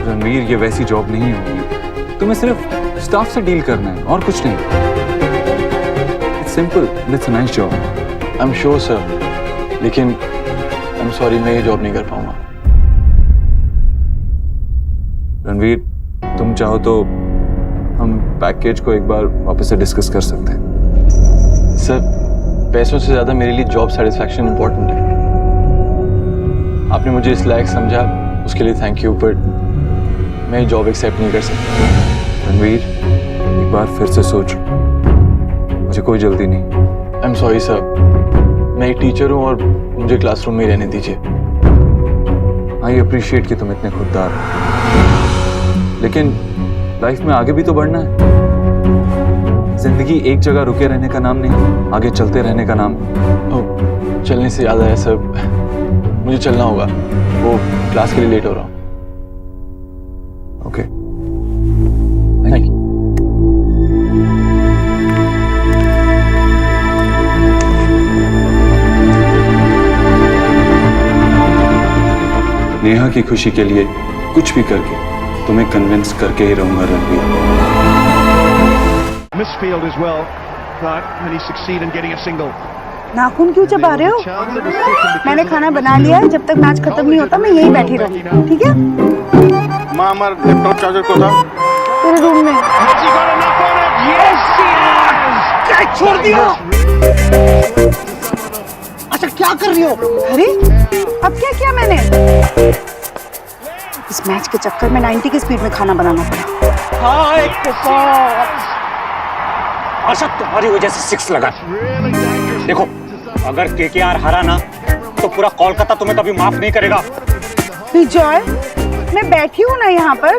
रणवीर, ये वैसी जॉब नहीं होगी, तुम्हें सिर्फ स्टाफ से डील करना है और कुछ नहीं। It's simple, it's a nice job. I am sure sir, लेकिन आई एम सॉरी, मैं ये जॉब नहीं कर पाऊंगा। रणवीर, तुम चाहो तो हम पैकेज को एक बार वापस से डिस्कस कर सकते हैं। सर, पैसों से ज्यादा मेरे लिए जॉब सेटिस्फैक्शन इंपॉर्टेंट है। आपने मुझे इस लायक समझा, उसके लिए थैंक यू, बट मैं ये जॉब एक्सेप्ट नहीं कर सकता। रणवीर, एक बार फिर से सोच, मुझे कोई जल्दी नहीं। आई एम सॉरी सर, मैं एक टीचर हूँ और मुझे क्लासरूम में ही रहने दीजिए। आई अप्रिशिएट कि तुम इतने खुददार हो, लेकिन लाइफ में आगे भी तो बढ़ना है। जिंदगी एक जगह रुके रहने का नाम नहीं, आगे चलते रहने का नाम है। चलने से याद आया सर, मुझे चलना होगा, वो क्लास के लिए लेट हो रहा हूँ। Okay, thank you. नेहा की खुशी के लिए कुछ भी करके तुम्हें कन्विंस करके ही रहूंगा Ranveer. Misfield as well, but can he succeed in getting a single? नाखून क्यों चबा रहे हो? मैंने खाना बना लिया है, जब तक मैच खत्म नहीं होता मैं यहीं बैठी रहूंगी, ठीक है? माँ, हमारा लैपटॉप चार्जर को था तेरे रूम में। क्या छोड़ दिया? अच्छा, क्या कर रही हो? अरे, अब क्या किया मैंने? इस मैच के चक्कर में 90 की स्पीड में खाना बनाना पड़ा। आशा, तुम्हारी वजह से 6 लगा। देखो, अगर केकेआर हारा ना तो पूरा कोलकाता तुम्हें कभी माफ नहीं करेगा। विजय, मैं बैठी हूँ ना यहाँ पर।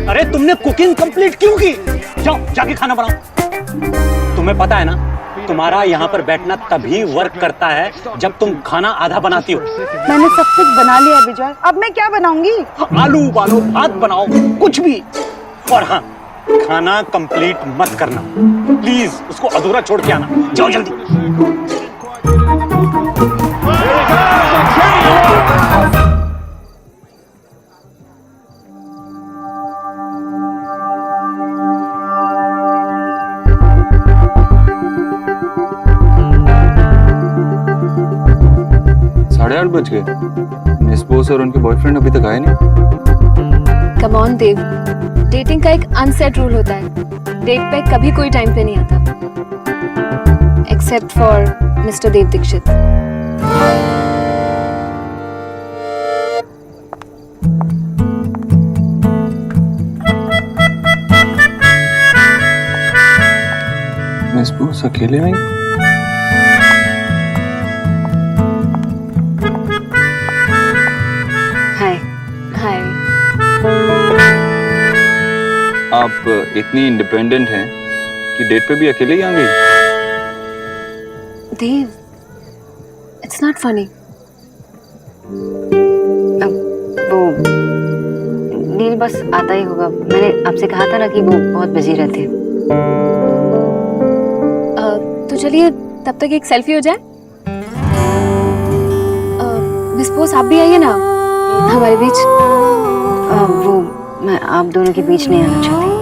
अरे, तुमने कुकिंग कंप्लीट क्यों की? जाओ, जाके खाना बनाओ। तुम्हें पता है ना, तुम्हारा यहाँ पर बैठना तभी वर्क करता है जब तुम खाना आधा बनाती हो। मैंने सब कुछ बना लिया विजय, अब मैं क्या बनाऊंगी? आलू उबालो, भात बनाओ, कुछ भी। और हाँ, खाना कंप्लीट मत करना प्लीज, उसको अधूरा छोड़ के आना। जाओ जल्दी। साढ़े 8 बज गए। मिस बोस और उनके बॉयफ्रेंड अभी तक आए नहीं। कम ऑन देव, डेटिंग का एक अनसेट रूल होता है, डेट पे कभी कोई टाइम पे नहीं आता, एक्सेप्ट फॉर मिस्टर देव दीक्षित। बस अकेले आई? हाय। हाय। आप इतनी इंडिपेंडेंट हैं कि डेट पे भी अकेले ही आ गई? देव, इट्स नॉट फनी। वो नील बस आता ही होगा। मैंने आपसे कहा था ना कि वो बहुत बिजी रहते हैं। तो चलिए तब तक एक सेल्फी हो जाए। मिस बोस आप भी आइए ना हमारे बीच। वो मैं आप दोनों के बीच नहीं आना चाहती।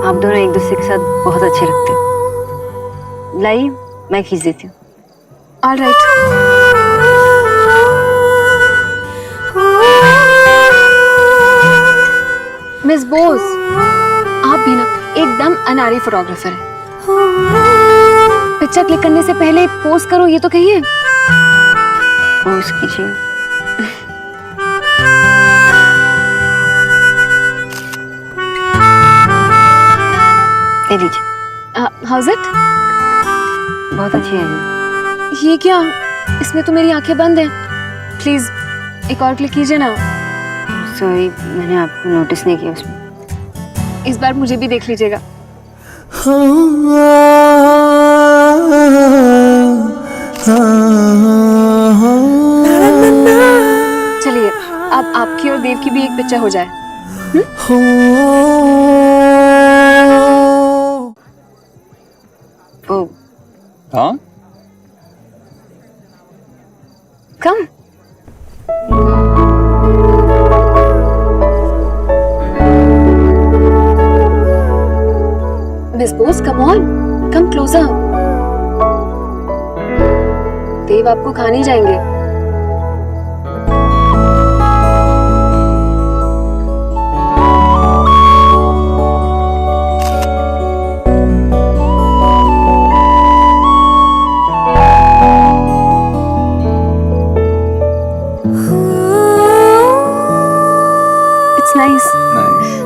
आप दोनों एक दूसरे के साथ बहुत अच्छे लगते हो। लाई, मैं खींच देती हूँ। All right. मिस बोस आप भी ना एकदम अनाड़ी फोटोग्राफर है। पिक्चर क्लिक करने से पहले पोज करो ये तो कहिए। पोज कीजिए। ले लीजिए। How's it? बहुत अच्छी है। ये क्या, इसमें तो मेरी आंखें बंद हैं। प्लीज एक और क्लिक कीजिए ना। सॉरी, मैंने आपको नोटिस नहीं किया उसमें। इस बार मुझे भी देख लीजिएगा। चलिए अब आपकी और देव की भी एक पिक्चर हो जाए। ओ हाँ? Come. Miss Bose come on, come closer. Dev आपको खा नहीं जाएंगे। It's nice. नाइस।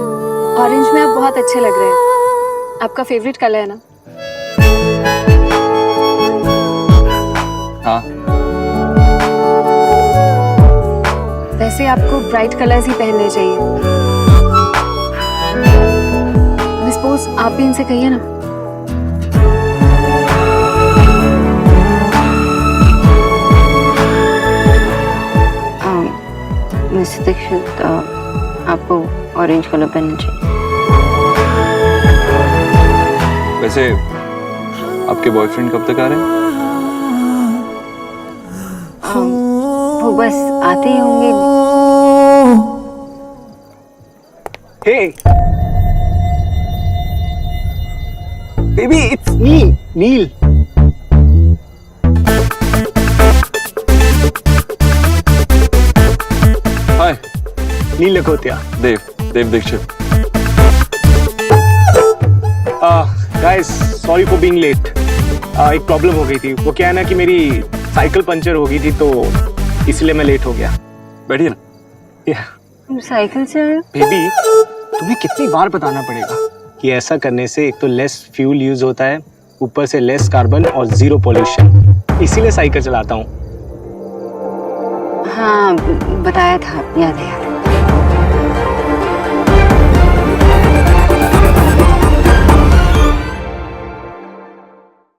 ऑरेंज में आप बहुत अच्छे लग रहे हैं। आपका फेवरेट कलर है ना? हाँ। वैसे आपको ब्राइट कलर्स ही पहनने चाहिए। मिस बोस आप भी इनसे कहिए ना। मिस्टर दीक्षित, आपको ऑरेंज कलर पहनना चाहिए। वैसे आपके बॉयफ्रेंड कब तक आ रहे हैं? वो बस आते ही होंगे। Hey, baby, it's me, Neil. Hi. Neil Lakhotia. Dev Dixit. Guys, sorry for being late. एक प्रॉब्लम हो गई थी। वो क्या है ना कि मेरी साइकिल पंचर हो गई थी तो इसलिए मैं लेट हो गया। बैठिए ना। तुम साइकिल से आए हो? बेबी, तुम्हें कितनी बार बताना पड़ेगा कि ऐसा करने से एक तो लेस फ्यूल यूज होता है, ऊपर से लेस कार्बन और जीरो पॉल्यूशन। इसीलिए साइकिल चलाता हूँ। हाँ बताया था, याद है।